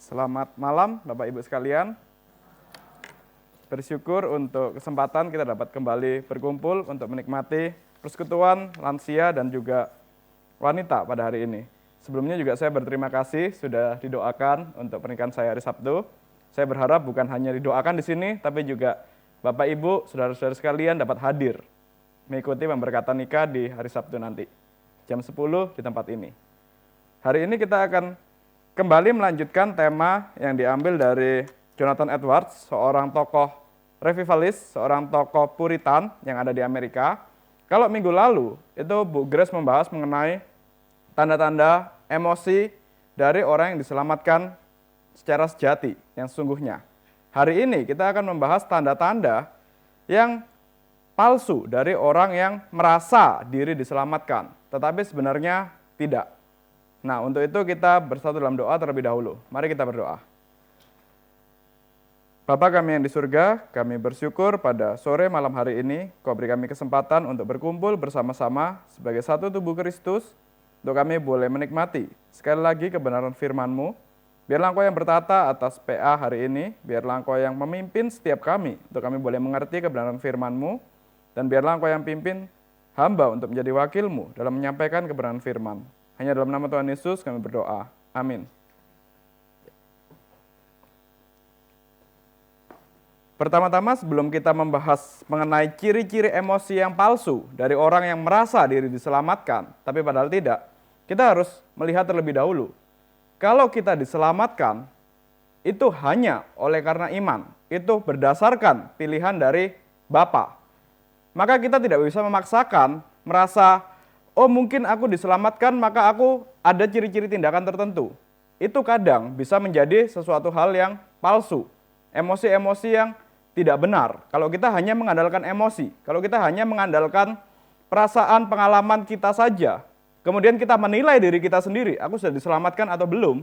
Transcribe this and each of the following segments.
Selamat malam Bapak Ibu sekalian. Bersyukur untuk kesempatan kita dapat kembali berkumpul untuk menikmati persekutuan lansia dan juga wanita pada hari ini. Sebelumnya juga saya berterima kasih sudah didoakan untuk pernikahan saya hari Sabtu. Saya berharap bukan hanya didoakan di sini, tapi juga Bapak Ibu, saudara-saudara sekalian dapat hadir mengikuti pemberkatan nikah di hari Sabtu nanti, jam 10 di tempat ini. Hari ini kita akan kembali melanjutkan tema yang diambil dari Jonathan Edwards, seorang tokoh revivalis, seorang tokoh Puritan yang ada di Amerika. Kalau minggu lalu, itu Bu Grace membahas mengenai tanda-tanda emosi dari orang yang diselamatkan secara sejati, yang sesungguhnya. Hari ini kita akan membahas tanda-tanda yang palsu dari orang yang merasa diri diselamatkan, tetapi sebenarnya tidak. Nah, untuk itu kita bersatu dalam doa terlebih dahulu. Mari kita berdoa. Bapa kami yang di surga, kami bersyukur pada sore malam hari ini, Kau beri kami kesempatan untuk berkumpul bersama-sama sebagai satu tubuh Kristus, untuk kami boleh menikmati sekali lagi kebenaran firman-Mu. Biarlah Engkau yang bertata atas PA hari ini, biarlah Engkau yang memimpin setiap kami, untuk kami boleh mengerti kebenaran firman-Mu, dan biarlah Engkau yang pimpin hamba untuk menjadi wakil-Mu dalam menyampaikan kebenaran firman. Hanya dalam nama Tuhan Yesus kami berdoa. Amin. Pertama-tama sebelum kita membahas mengenai ciri-ciri emosi yang palsu dari orang yang merasa diri diselamatkan, tapi padahal tidak, kita harus melihat terlebih dahulu. Kalau kita diselamatkan, itu hanya oleh karena iman. Itu berdasarkan pilihan dari Bapa. Maka kita tidak bisa memaksakan, merasa, oh mungkin aku diselamatkan maka aku ada ciri-ciri tindakan tertentu. Itu kadang bisa menjadi sesuatu hal yang palsu. Emosi-emosi yang tidak benar. Kalau kita hanya mengandalkan emosi, kalau kita hanya mengandalkan perasaan, pengalaman kita saja, kemudian kita menilai diri kita sendiri, aku sudah diselamatkan atau belum,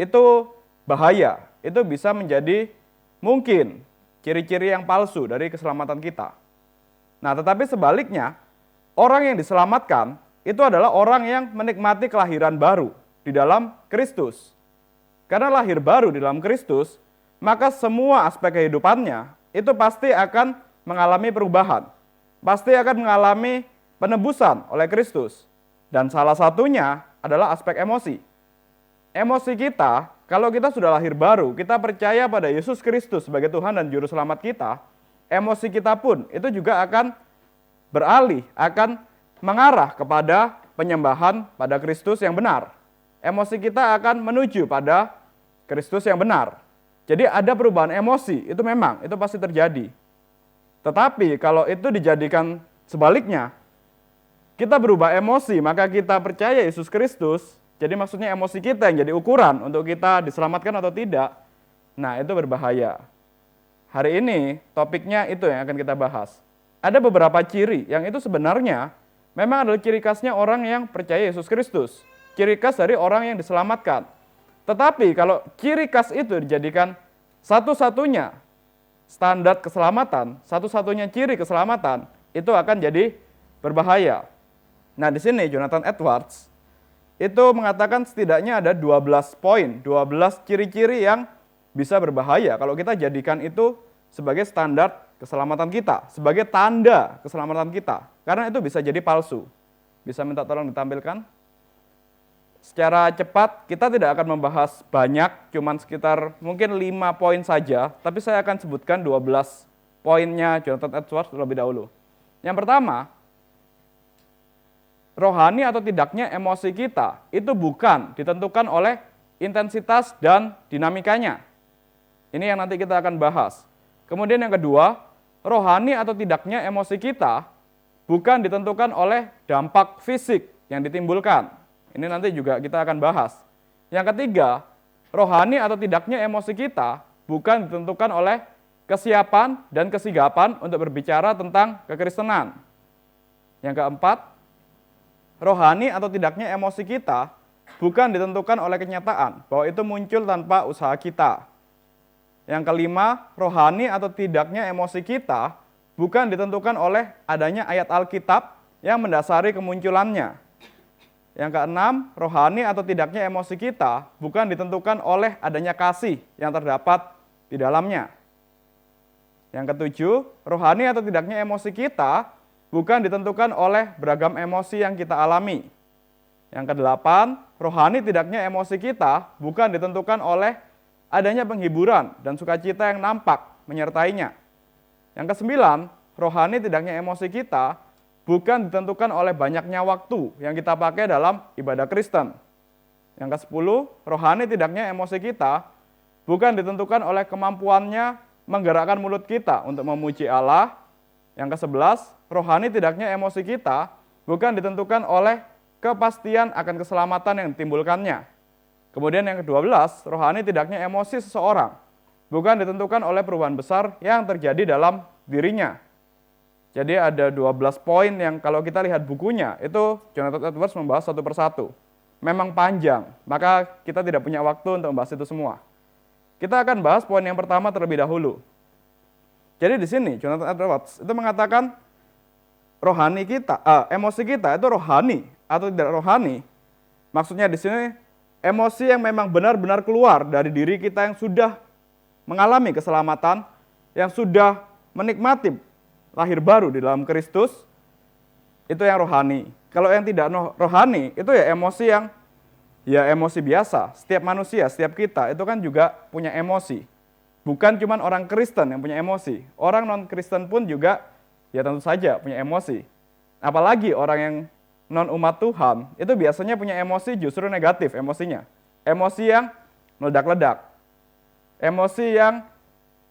itu bahaya. Itu bisa menjadi mungkin ciri-ciri yang palsu dari keselamatan kita. Nah, tetapi sebaliknya, orang yang diselamatkan itu adalah orang yang menikmati kelahiran baru di dalam Kristus. Karena lahir baru di dalam Kristus, maka semua aspek kehidupannya itu pasti akan mengalami perubahan. Pasti akan mengalami penebusan oleh Kristus. Dan salah satunya adalah aspek emosi. Emosi kita, kalau kita sudah lahir baru, kita percaya pada Yesus Kristus sebagai Tuhan dan Juru Selamat kita, emosi kita pun itu juga akan beralih, akan mengarah kepada penyembahan pada Kristus yang benar. Emosi kita akan menuju pada Kristus yang benar. Jadi ada perubahan emosi, itu memang, itu pasti terjadi. Tetapi kalau itu dijadikan sebaliknya, kita berubah emosi, maka kita percaya Yesus Kristus, jadi maksudnya emosi kita yang jadi ukuran untuk kita diselamatkan atau tidak, nah itu berbahaya. Hari ini topiknya itu yang akan kita bahas. Ada beberapa ciri yang itu sebenarnya memang adalah ciri khasnya orang yang percaya Yesus Kristus. Ciri khas dari orang yang diselamatkan. Tetapi kalau ciri khas itu dijadikan satu-satunya standar keselamatan, satu-satunya ciri keselamatan, itu akan jadi berbahaya. Nah, di sini Jonathan Edwards itu mengatakan setidaknya ada 12 poin, 12 ciri-ciri yang bisa berbahaya kalau kita jadikan itu sebagai standar keselamatan kita, sebagai tanda keselamatan kita. Karena itu bisa jadi palsu. Bisa minta tolong ditampilkan? Secara cepat, kita tidak akan membahas banyak, cuman sekitar mungkin 5 poin saja, tapi saya akan sebutkan 12 poinnya Jonathan Edwards terlebih dahulu. Yang pertama, rohani atau tidaknya emosi kita itu bukan ditentukan oleh intensitas dan dinamikanya. Ini yang nanti kita akan bahas. Kemudian yang kedua, rohani atau tidaknya emosi kita bukan ditentukan oleh dampak fisik yang ditimbulkan. Ini nanti juga kita akan bahas. Yang ketiga, rohani atau tidaknya emosi kita bukan ditentukan oleh kesiapan dan kesigapan untuk berbicara tentang kekristenan. Yang keempat, rohani atau tidaknya emosi kita bukan ditentukan oleh kenyataan bahwa itu muncul tanpa usaha kita. Yang kelima, rohani atau tidaknya emosi kita bukan ditentukan oleh adanya ayat Alkitab yang mendasari kemunculannya. Yang keenam, rohani atau tidaknya emosi kita bukan ditentukan oleh adanya kasih yang terdapat di dalamnya. Yang ketujuh, rohani atau tidaknya emosi kita bukan ditentukan oleh beragam emosi yang kita alami. Yang kedelapan, rohani tidaknya emosi kita bukan ditentukan oleh adanya penghiburan dan sukacita yang nampak menyertainya. Yang kesembilan, rohani tidaknya emosi kita bukan ditentukan oleh banyaknya waktu yang kita pakai dalam ibadah Kristen. Yang kesepuluh, rohani tidaknya emosi kita bukan ditentukan oleh kemampuannya menggerakkan mulut kita untuk memuji Allah. Yang kesebelas, rohani tidaknya emosi kita bukan ditentukan oleh kepastian akan keselamatan yang ditimbulkannya. Kemudian yang ke-12, rohani tidaknya emosi seseorang bukan ditentukan oleh perubahan besar yang terjadi dalam dirinya. Jadi ada 12 poin yang kalau kita lihat bukunya, itu Jonathan Edwards membahas satu persatu. Memang panjang, maka kita tidak punya waktu untuk membahas itu semua. Kita akan bahas poin yang pertama terlebih dahulu. Jadi di sini Jonathan Edwards itu mengatakan rohani kita, emosi kita itu rohani atau tidak rohani. Maksudnya di sini emosi yang memang benar-benar keluar dari diri kita yang sudah mengalami keselamatan, yang sudah menikmati lahir baru di dalam Kristus, itu yang rohani. Kalau yang tidak rohani, itu ya emosi yang emosi biasa. Setiap manusia, setiap kita itu kan juga punya emosi. Bukan cuma orang Kristen yang punya emosi. Orang non-Kristen pun juga ya tentu saja punya emosi. Apalagi orang yang non-umat Tuhan, itu biasanya punya emosi justru negatif emosinya. Emosi yang meledak-ledak. Emosi yang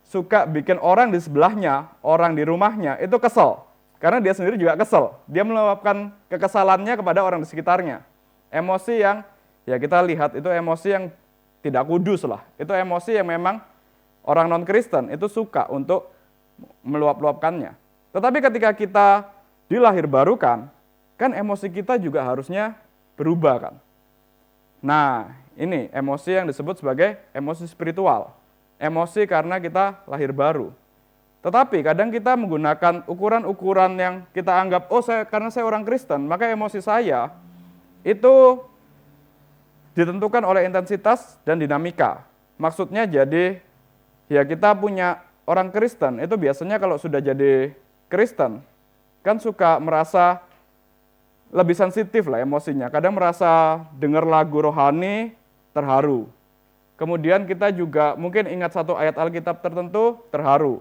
suka bikin orang di sebelahnya, orang di rumahnya itu kesel. Karena dia sendiri juga kesel. Dia meluapkan kekesalannya kepada orang di sekitarnya. Emosi yang ya kita lihat itu emosi yang tidak kudus lah. Itu emosi yang memang orang non-Kristen itu suka untuk meluap-luapkannya. Tetapi ketika kita dilahirbarukan, kan emosi kita juga harusnya berubah kan. Nah, ini emosi yang disebut sebagai emosi spiritual. Emosi karena kita lahir baru. Tetapi kadang kita menggunakan ukuran-ukuran yang kita anggap, karena saya orang Kristen, maka emosi saya itu ditentukan oleh intensitas dan dinamika. Maksudnya jadi, ya kita punya orang Kristen, itu biasanya kalau sudah jadi Kristen, kan suka merasa lebih sensitif lah emosinya. Kadang merasa dengar lagu rohani, terharu. Kemudian kita juga mungkin ingat satu ayat Alkitab tertentu, terharu.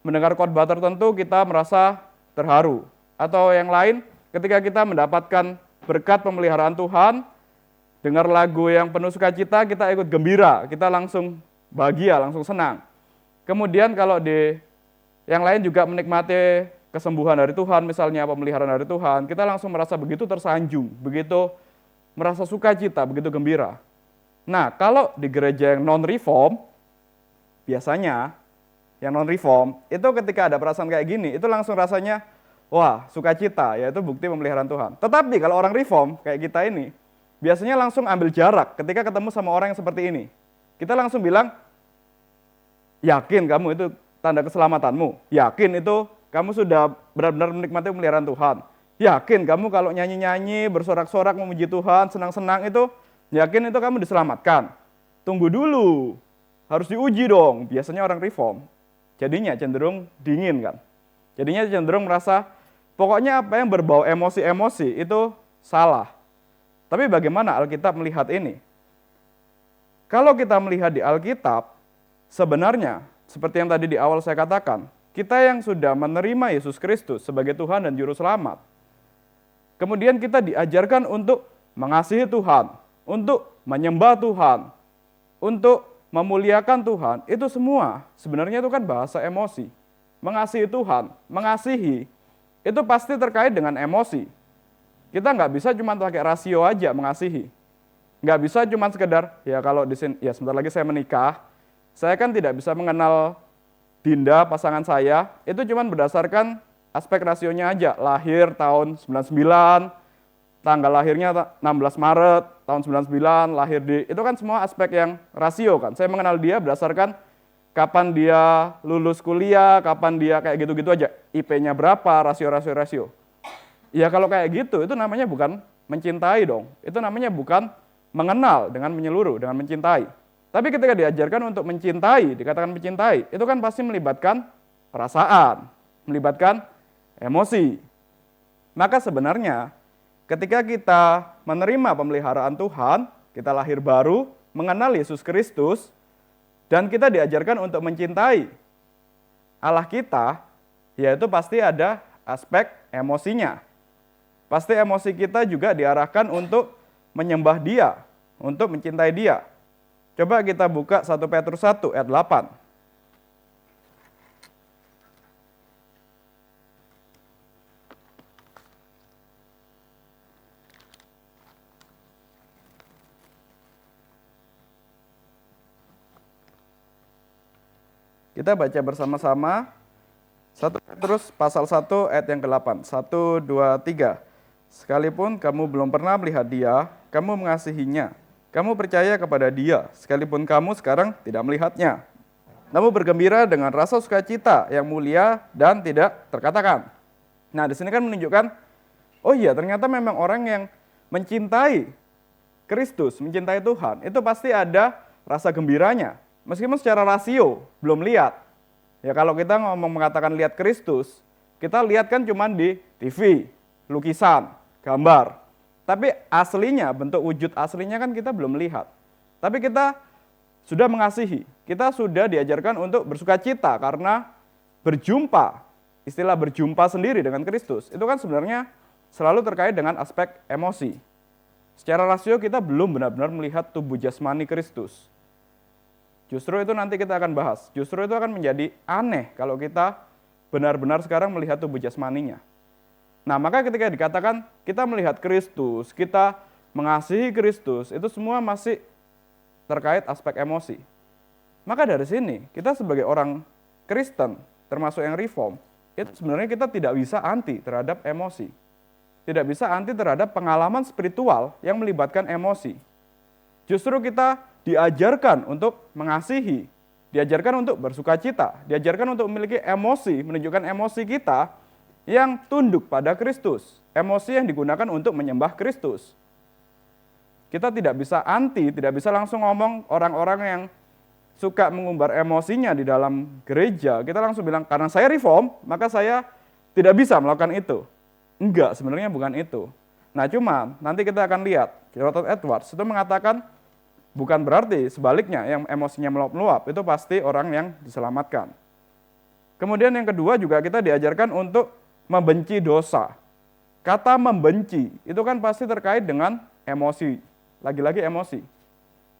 Mendengar khotbah tertentu, kita merasa terharu. Atau yang lain, ketika kita mendapatkan berkat pemeliharaan Tuhan, dengar lagu yang penuh sukacita, kita ikut gembira, kita langsung bahagia, langsung senang. Kemudian kalau di yang lain juga menikmati kesembuhan dari Tuhan, misalnya pemeliharaan dari Tuhan, kita langsung merasa begitu tersanjung, begitu merasa sukacita, begitu gembira. Nah, kalau di gereja yang non-reform, biasanya yang non-reform, itu ketika ada perasaan kayak gini, itu langsung rasanya, wah, sukacita, yaitu bukti pemeliharaan Tuhan. Tetapi kalau orang reform, kayak kita ini, biasanya langsung ambil jarak ketika ketemu sama orang yang seperti ini. Kita langsung bilang, yakin kamu itu tanda keselamatanmu? Yakin itu kamu sudah benar-benar menikmati pemeliharaan Tuhan? Yakin kamu kalau nyanyi-nyanyi, bersorak-sorak memuji Tuhan, senang-senang itu, yakin itu kamu diselamatkan? Tunggu dulu, harus diuji dong. Biasanya orang reform, jadinya cenderung dingin kan. Jadinya cenderung merasa, pokoknya apa yang berbau emosi-emosi itu salah. Tapi bagaimana Alkitab melihat ini? Kalau kita melihat di Alkitab, sebenarnya seperti yang tadi di awal saya katakan, kita yang sudah menerima Yesus Kristus sebagai Tuhan dan Juru Selamat, kemudian kita diajarkan untuk mengasihi Tuhan, untuk menyembah Tuhan, untuk memuliakan Tuhan, itu semua sebenarnya itu kan bahasa emosi. Mengasihi Tuhan, mengasihi, itu pasti terkait dengan emosi. Kita nggak bisa cuma pakai rasio aja mengasihi. Nggak bisa cuma sekedar, ya kalau di sini, ya sebentar lagi saya menikah, saya kan tidak bisa mengenal Dinda, pasangan saya, itu cuma berdasarkan aspek rasionya aja, lahir tahun 99, tanggal lahirnya 16 Maret, tahun 99, lahir di, itu kan semua aspek yang rasio kan. Saya mengenal dia berdasarkan kapan dia lulus kuliah, kapan dia kayak gitu-gitu aja. IP-nya berapa, rasio. Ya kalau kayak gitu, itu namanya bukan mencintai dong. Itu namanya bukan mengenal dengan menyeluruh, dengan mencintai. Tapi ketika diajarkan untuk mencintai, dikatakan mencintai, itu kan pasti melibatkan perasaan, melibatkan emosi. Maka sebenarnya ketika kita menerima pemeliharaan Tuhan, kita lahir baru, mengenal Yesus Kristus, dan kita diajarkan untuk mencintai Allah kita, yaitu pasti ada aspek emosinya. Pasti emosi kita juga diarahkan untuk menyembah Dia, untuk mencintai Dia. Coba kita buka 1 Petrus 1 ayat 8. Kita baca bersama-sama 1 Petrus pasal 1 ayat yang ke-8. 1, 2, 3. Sekalipun kamu belum pernah melihat Dia, kamu mengasihinya. Kamu percaya kepada Dia, sekalipun kamu sekarang tidak melihatnya. Kamu bergembira dengan rasa sukacita yang mulia dan tidak terkatakan. Nah, di sini kan menunjukkan, oh iya, ternyata memang orang yang mencintai Kristus, mencintai Tuhan, itu pasti ada rasa gembiranya. Meskipun secara rasio belum lihat. Ya kalau kita mengatakan lihat Kristus, kita lihat kan cuma di TV, lukisan, gambar. Tapi aslinya, bentuk wujud aslinya kan kita belum lihat. Tapi kita sudah mengasihi, kita sudah diajarkan untuk bersuka cita karena berjumpa. Istilah berjumpa sendiri dengan Kristus, itu kan sebenarnya selalu terkait dengan aspek emosi. Secara rasio kita belum benar-benar melihat tubuh jasmani Kristus. Justru itu nanti kita akan bahas. Justru itu akan menjadi aneh kalau kita benar-benar sekarang melihat tubuh jasmaninya. Nah, maka ketika dikatakan kita melihat Kristus, kita mengasihi Kristus, itu semua masih terkait aspek emosi. Maka dari sini, kita sebagai orang Kristen, termasuk yang reform, itu sebenarnya kita tidak bisa anti terhadap emosi. Tidak bisa anti terhadap pengalaman spiritual yang melibatkan emosi. Justru kita diajarkan untuk mengasihi, diajarkan untuk bersuka cita, diajarkan untuk memiliki emosi, menunjukkan emosi kita yang tunduk pada Kristus, emosi yang digunakan untuk menyembah Kristus. Kita tidak bisa anti, tidak bisa langsung ngomong orang-orang yang suka mengumbar emosinya di dalam gereja, kita langsung bilang, karena saya reform, maka saya tidak bisa melakukan itu. Enggak, sebenarnya bukan itu. Nah cuma, nanti kita akan lihat, Jonathan Edwards itu mengatakan, bukan berarti sebaliknya yang emosinya meluap-meluap, itu pasti orang yang diselamatkan. Kemudian yang kedua juga kita diajarkan untuk membenci dosa. Kata membenci, itu kan pasti terkait dengan emosi. Lagi-lagi emosi.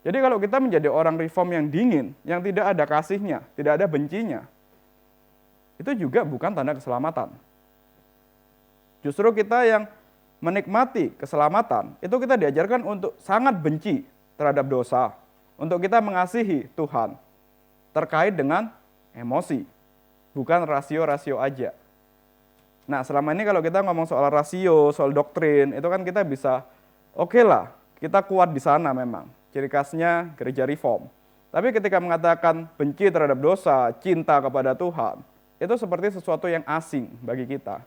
Jadi kalau kita menjadi orang reform yang dingin, yang tidak ada kasihnya, tidak ada bencinya, itu juga bukan tanda keselamatan. Justru kita yang menikmati keselamatan, itu kita diajarkan untuk sangat benci terhadap dosa, untuk kita mengasihi Tuhan, terkait dengan emosi, bukan rasio-rasio aja. Nah, selama ini kalau kita ngomong soal rasio, soal doktrin, itu kan kita bisa, oke lah, kita kuat di sana memang, ciri khasnya gereja reform. Tapi ketika mengatakan benci terhadap dosa, cinta kepada Tuhan, itu seperti sesuatu yang asing bagi kita.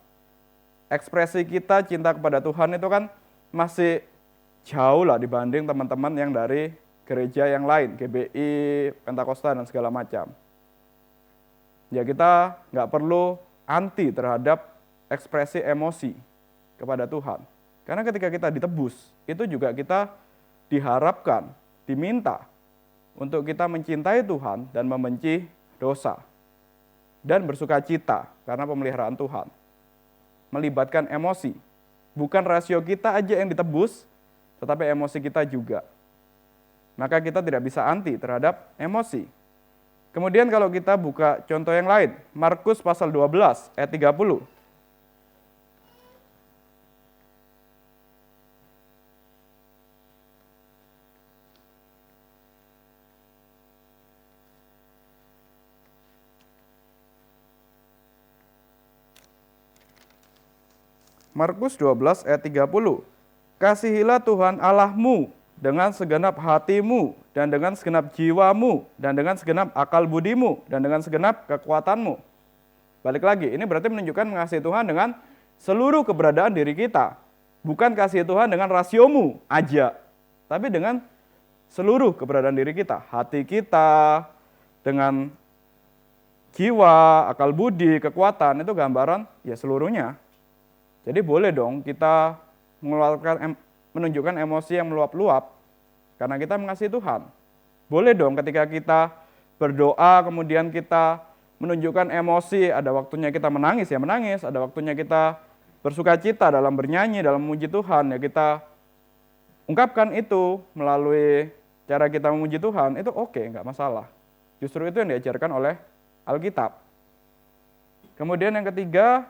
Ekspresi kita cinta kepada Tuhan itu kan masih jauh lah dibanding teman-teman yang dari gereja yang lain, GBI, Pentakosta, dan segala macam. Ya kita nggak perlu anti terhadap ekspresi emosi kepada Tuhan. Karena ketika kita ditebus, itu juga kita diharapkan, diminta untuk kita mencintai Tuhan dan membenci dosa. Dan bersuka cita karena pemeliharaan Tuhan. Melibatkan emosi. Bukan rasio kita aja yang ditebus, tetapi emosi kita juga. Maka kita tidak bisa anti terhadap emosi. Kemudian kalau kita buka contoh yang lain, Markus pasal 12 ayat 30. Markus 12 ayat 30. Kasihilah Tuhan Allahmu dengan segenap hatimu, dan dengan segenap jiwamu, dan dengan segenap akal budimu, dan dengan segenap kekuatanmu. Balik lagi, ini berarti menunjukkan mengasihi Tuhan dengan seluruh keberadaan diri kita. bukan kasih Tuhan dengan rasiomu aja, tapi dengan seluruh keberadaan diri kita, hati kita, dengan jiwa, akal budi, kekuatan, itu gambaran ya seluruhnya. Jadi boleh dong kita menunjukkan emosi yang meluap-luap karena kita mengasihi Tuhan. Boleh dong ketika kita berdoa kemudian kita menunjukkan emosi, ada waktunya kita menangis ya menangis, ada waktunya kita bersuka cita dalam bernyanyi, dalam memuji Tuhan ya kita ungkapkan itu melalui cara kita memuji Tuhan, itu oke, nggak masalah. Justru itu yang diajarkan oleh Alkitab. Kemudian yang ketiga,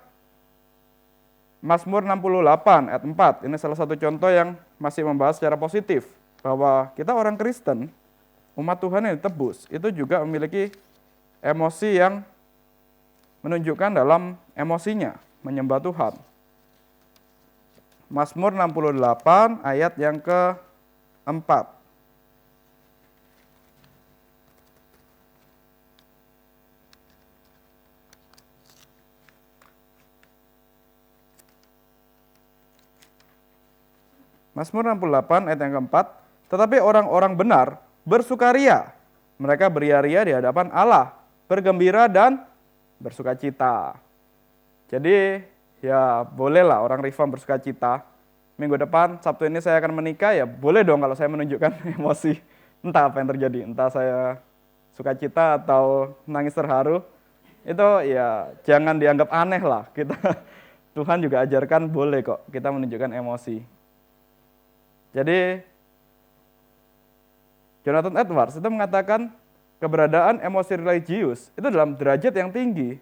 Mazmur 68 ayat 4. Ini salah satu contoh yang masih membahas secara positif, bahwa kita orang Kristen, umat Tuhan yang ditebus, itu juga memiliki emosi yang menunjukkan dalam emosinya, menyembah Tuhan. Mazmur 68 ayat yang keempat. Mazmur 68 ayat yang keempat, tetapi orang-orang benar bersukaria, mereka beria-ria di hadapan Allah, bergembira dan bersukacita. Jadi ya bolehlah orang reform bersukacita. Minggu depan, Sabtu ini saya akan menikah, ya boleh dong kalau saya menunjukkan emosi. Entah apa yang terjadi, entah saya sukacita atau nangis terharu, itu ya jangan dianggap aneh lah. Tuhan juga ajarkan boleh kok kita menunjukkan emosi. Jadi Jonathan Edwards itu mengatakan keberadaan emosi religius itu dalam derajat yang tinggi.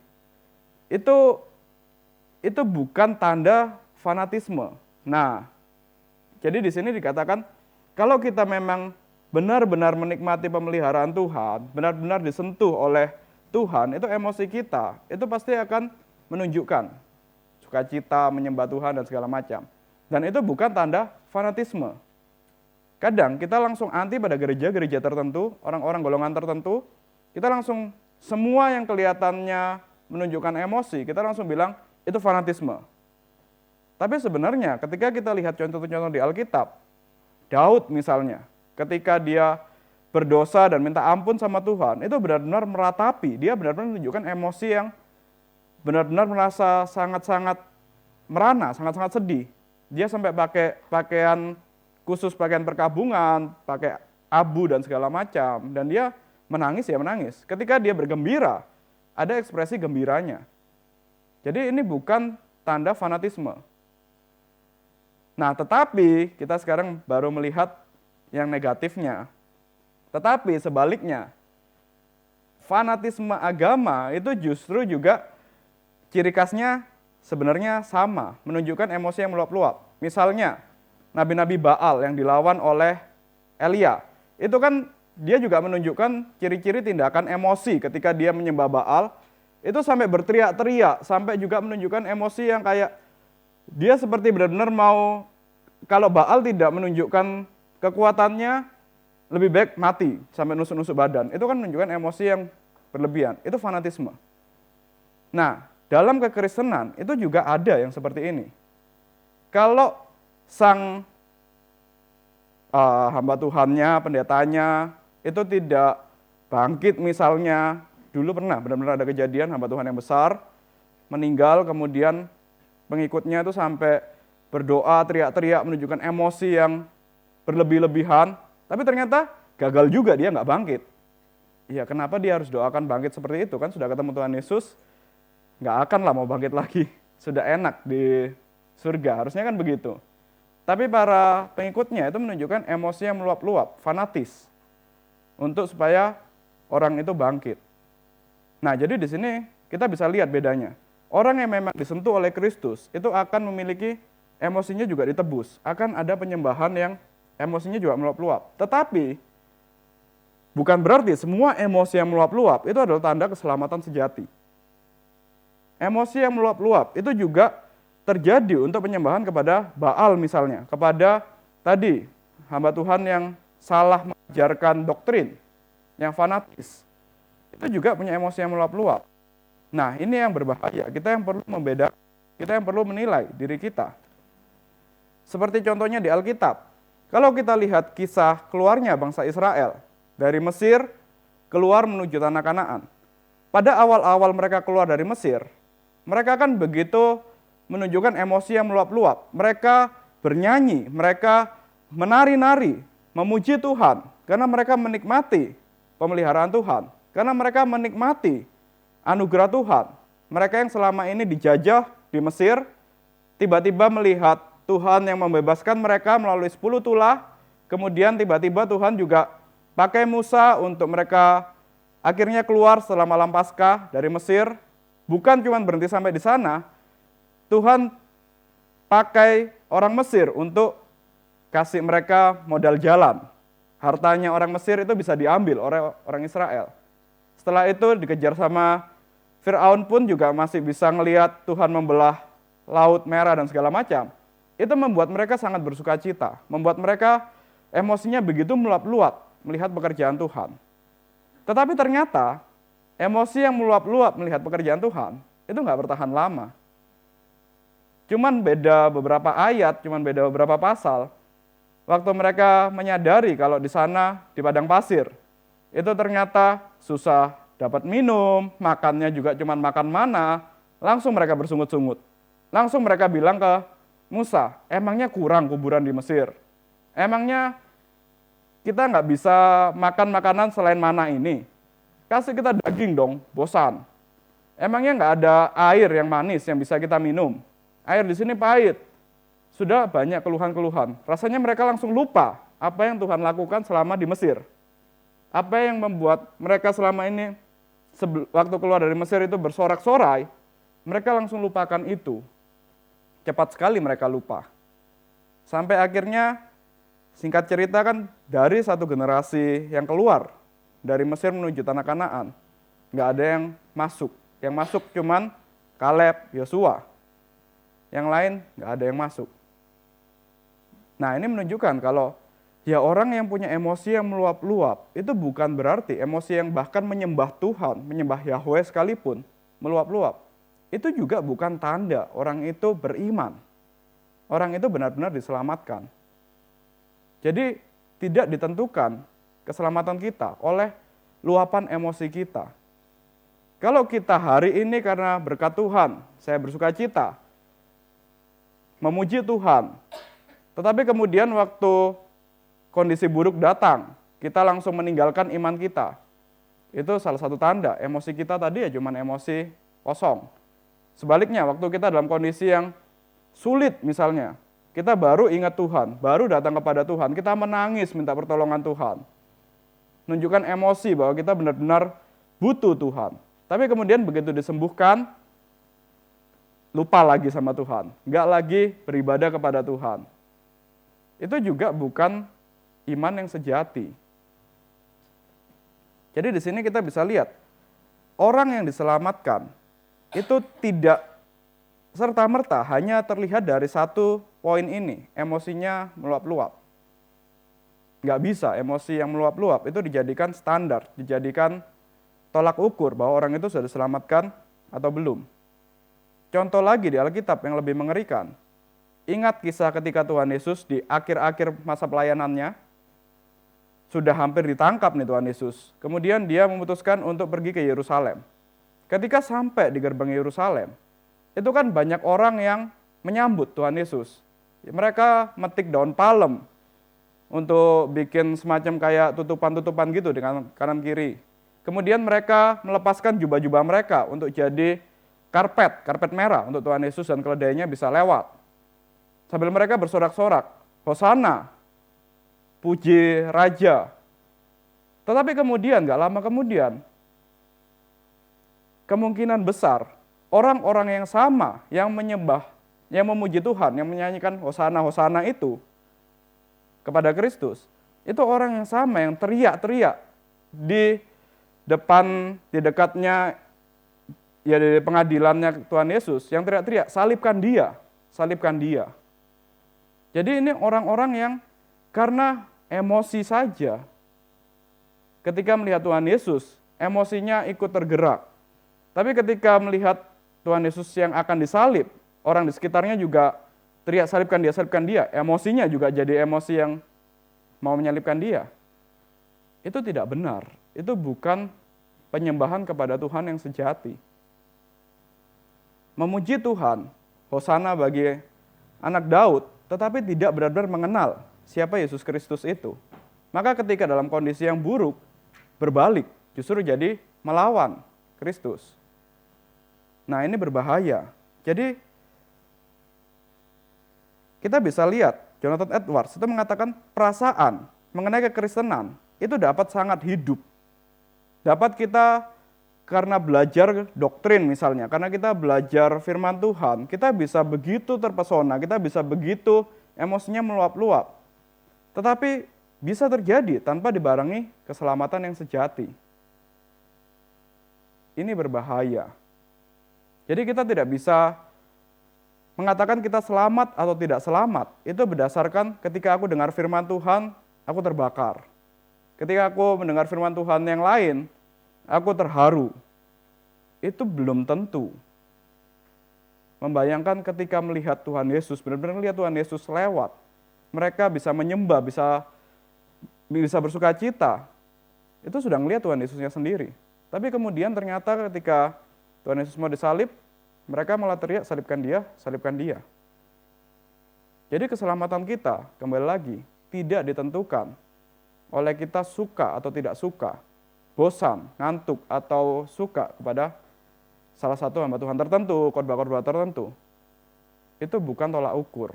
Itu bukan tanda fanatisme. Nah, jadi di sini dikatakan kalau kita memang benar-benar menikmati pemeliharaan Tuhan, benar-benar disentuh oleh Tuhan, itu emosi kita itu pasti akan menunjukkan sukacita, menyembah Tuhan dan segala macam. Dan itu bukan tanda fanatisme. Kadang kita langsung anti pada gereja-gereja tertentu, orang-orang golongan tertentu, kita langsung semua yang kelihatannya menunjukkan emosi, kita langsung bilang itu fanatisme. Tapi sebenarnya ketika kita lihat contoh-contoh di Alkitab, Daud misalnya, ketika dia berdosa dan minta ampun sama Tuhan, itu benar-benar meratapi, dia benar-benar menunjukkan emosi yang benar-benar merasa sangat-sangat merana, sangat-sangat sedih. Dia sampai pakai pakaian khusus, pakaian perkabungan, pakai abu dan segala macam, dan dia menangis ya menangis. Ketika dia bergembira, ada ekspresi gembiranya. Jadi ini bukan tanda fanatisme. Nah, tetapi kita sekarang baru melihat yang negatifnya. Tetapi sebaliknya, fanatisme agama itu justru juga ciri khasnya sebenarnya sama, menunjukkan emosi yang meluap-luap. Misalnya, nabi-nabi Baal yang dilawan oleh Elia, itu kan dia juga menunjukkan ciri-ciri tindakan emosi ketika dia menyembah Baal, itu sampai berteriak-teriak, sampai juga menunjukkan emosi yang kayak dia seperti benar-benar mau, kalau Baal tidak menunjukkan kekuatannya, lebih baik mati, sampai nusuk-nusuk badan. Itu kan menunjukkan emosi yang berlebihan, itu fanatisme. Nah, dalam kekristenan itu juga ada yang seperti ini. Kalau sang hamba Tuhannya, pendetanya, itu tidak bangkit misalnya, dulu pernah benar-benar ada kejadian hamba Tuhan yang besar, meninggal, kemudian pengikutnya itu sampai berdoa, teriak-teriak, menunjukkan emosi yang berlebih-lebihan, tapi ternyata gagal juga, dia nggak bangkit. Iya, kenapa dia harus doakan bangkit seperti itu? Kan sudah ketemu Tuhan Yesus, nggak akan lah mau bangkit lagi, sudah enak di surga, harusnya kan begitu. Tapi para pengikutnya itu menunjukkan emosi yang meluap-luap, fanatis, untuk supaya orang itu bangkit. Nah, jadi di sini kita bisa lihat bedanya. Orang yang memang disentuh oleh Kristus itu akan memiliki emosinya juga ditebus, akan ada penyembahan yang emosinya juga meluap-luap. Tetapi bukan berarti semua emosi yang meluap-luap itu adalah tanda keselamatan sejati. Emosi yang meluap-luap itu juga terjadi untuk penyembahan kepada Baal misalnya, kepada tadi hamba Tuhan yang salah mengajarkan doktrin, yang fanatis. Itu juga punya emosi yang meluap-luap. Nah, ini yang berbahaya. Kita yang perlu membedakan, kita yang perlu menilai diri kita. Seperti contohnya di Alkitab. Kalau kita lihat kisah keluarnya bangsa Israel dari Mesir keluar menuju tanah Kanaan. Pada awal-awal mereka keluar dari Mesir, mereka kan begitu menunjukkan emosi yang meluap-luap. Mereka bernyanyi, mereka menari-nari, memuji Tuhan, karena mereka menikmati pemeliharaan Tuhan, karena mereka menikmati anugerah Tuhan. Mereka yang selama ini dijajah di Mesir, tiba-tiba melihat Tuhan yang membebaskan mereka melalui 10 tulah, kemudian tiba-tiba Tuhan juga pakai Musa untuk mereka akhirnya keluar setelah malam Paskah dari Mesir. Bukan cuma berhenti sampai di sana, Tuhan pakai orang Mesir untuk kasih mereka modal jalan. Hartanya orang Mesir itu bisa diambil oleh orang Israel. Setelah itu dikejar sama Firaun pun juga masih bisa ngelihat Tuhan membelah laut merah dan segala macam. Itu membuat mereka sangat bersuka cita, membuat mereka emosinya begitu meluap-luap melihat pekerjaan Tuhan. Tetapi ternyata emosi yang meluap-luap melihat pekerjaan Tuhan itu nggak bertahan lama. Cuman beda beberapa ayat, cuman beda beberapa pasal. Waktu mereka menyadari kalau di sana di padang pasir itu ternyata susah dapat minum, makannya juga cuman makan mana, langsung mereka bersungut-sungut. Langsung mereka bilang ke Musa, emangnya kurang kuburan di Mesir? Emangnya kita nggak bisa makan makanan selain mana ini? Kasih kita daging dong, bosan. Emangnya nggak ada air yang manis yang bisa kita minum? Air di sini pahit. Sudah banyak keluhan-keluhan. Rasanya mereka langsung lupa apa yang Tuhan lakukan selama di Mesir. Apa yang membuat mereka selama ini waktu keluar dari Mesir itu bersorak-sorai, mereka langsung lupakan itu. Cepat sekali mereka lupa. Sampai akhirnya, singkat cerita kan dari satu generasi yang keluar dari Mesir menuju tanah Kanaan, nggak ada yang masuk. Yang masuk cuman Kaleb, Yosua. Yang lain nggak ada yang masuk. Nah, ini menunjukkan kalau ya orang yang punya emosi yang meluap-luap, itu bukan berarti emosi yang bahkan menyembah Tuhan, menyembah Yahweh sekalipun, meluap-luap. Itu juga bukan tanda orang itu beriman. Orang itu benar-benar diselamatkan. Jadi tidak ditentukan keselamatan kita oleh luapan emosi kita. Kalau kita hari ini karena berkat Tuhan, saya bersuka cita, memuji Tuhan, tetapi kemudian waktu kondisi buruk datang, kita langsung meninggalkan iman kita. Itu salah satu tanda emosi kita tadi ya cuma emosi kosong. Sebaliknya, waktu kita dalam kondisi yang sulit misalnya, kita baru ingat Tuhan, baru datang kepada Tuhan, kita menangis minta pertolongan Tuhan. Menunjukkan emosi bahwa kita benar-benar butuh Tuhan. Tapi kemudian begitu disembuhkan, lupa lagi sama Tuhan, nggak lagi beribadah kepada Tuhan. Itu juga bukan iman yang sejati. Jadi di sini kita bisa lihat, orang yang diselamatkan itu tidak serta-merta hanya terlihat dari satu poin ini, emosinya meluap-luap. Nggak bisa emosi yang meluap-luap itu dijadikan standar, dijadikan tolak ukur bahwa orang itu sudah diselamatkan atau belum. Contoh lagi di Alkitab yang lebih mengerikan. Ingat kisah ketika Tuhan Yesus di akhir-akhir masa pelayanannya, sudah hampir ditangkap nih Tuhan Yesus. Kemudian dia memutuskan untuk pergi ke Yerusalem. Ketika sampai di gerbang Yerusalem, itu kan banyak orang yang menyambut Tuhan Yesus. Mereka metik daun palem untuk bikin semacam kayak tutupan-tutupan gitu dengan kanan kiri. Kemudian mereka melepaskan jubah-jubah mereka untuk jadi karpet merah untuk Tuhan Yesus dan keledainya bisa lewat. Sambil mereka bersorak-sorak, Hosana, puji Raja. Tetapi kemudian, gak lama kemudian, kemungkinan besar orang-orang yang sama yang menyembah, yang memuji Tuhan, yang menyanyikan Hosana, Hosana itu kepada Kristus, itu orang yang sama yang teriak-teriak di dekatnya, ya di pengadilannya Tuhan Yesus, yang teriak-teriak, salibkan dia, salibkan dia. Jadi ini orang-orang yang karena emosi saja, ketika melihat Tuhan Yesus, emosinya ikut tergerak. Tapi ketika melihat Tuhan Yesus yang akan disalib, orang di sekitarnya juga teriak salibkan dia, emosinya juga jadi emosi yang mau menyalibkan dia. Itu tidak benar. Itu bukan penyembahan kepada Tuhan yang sejati. Memuji Tuhan, hosana bagi anak Daud, tetapi tidak benar-benar mengenal siapa Yesus Kristus itu. Maka ketika dalam kondisi yang buruk, berbalik, justru jadi melawan Kristus. Nah, ini berbahaya. Jadi, kita bisa lihat, Jonathan Edwards itu mengatakan perasaan mengenai kekristenan itu dapat sangat hidup. Dapat kita karena belajar doktrin misalnya, karena kita belajar firman Tuhan, kita bisa begitu terpesona, kita bisa begitu emosinya meluap-luap. Tetapi bisa terjadi tanpa dibarengi keselamatan yang sejati. Ini berbahaya. Jadi kita tidak bisa mengatakan kita selamat atau tidak selamat. Itu berdasarkan ketika aku dengar firman Tuhan, aku terbakar. Ketika aku mendengar firman Tuhan yang lain, aku terharu. Itu belum tentu. Membayangkan ketika melihat Tuhan Yesus, benar-benar melihat Tuhan Yesus lewat. Mereka bisa menyembah, bisa bersuka cita. Itu sudah melihat Tuhan Yesusnya sendiri. Tapi kemudian ternyata ketika Tuhan Yesus mau disalib, mereka malah teriak, salibkan dia, salibkan dia. Jadi keselamatan kita, kembali lagi, tidak ditentukan oleh kita suka atau tidak suka, bosan, ngantuk, atau suka kepada salah satu hamba Tuhan tertentu, khotbah-khotbah tertentu. Itu bukan tolak ukur.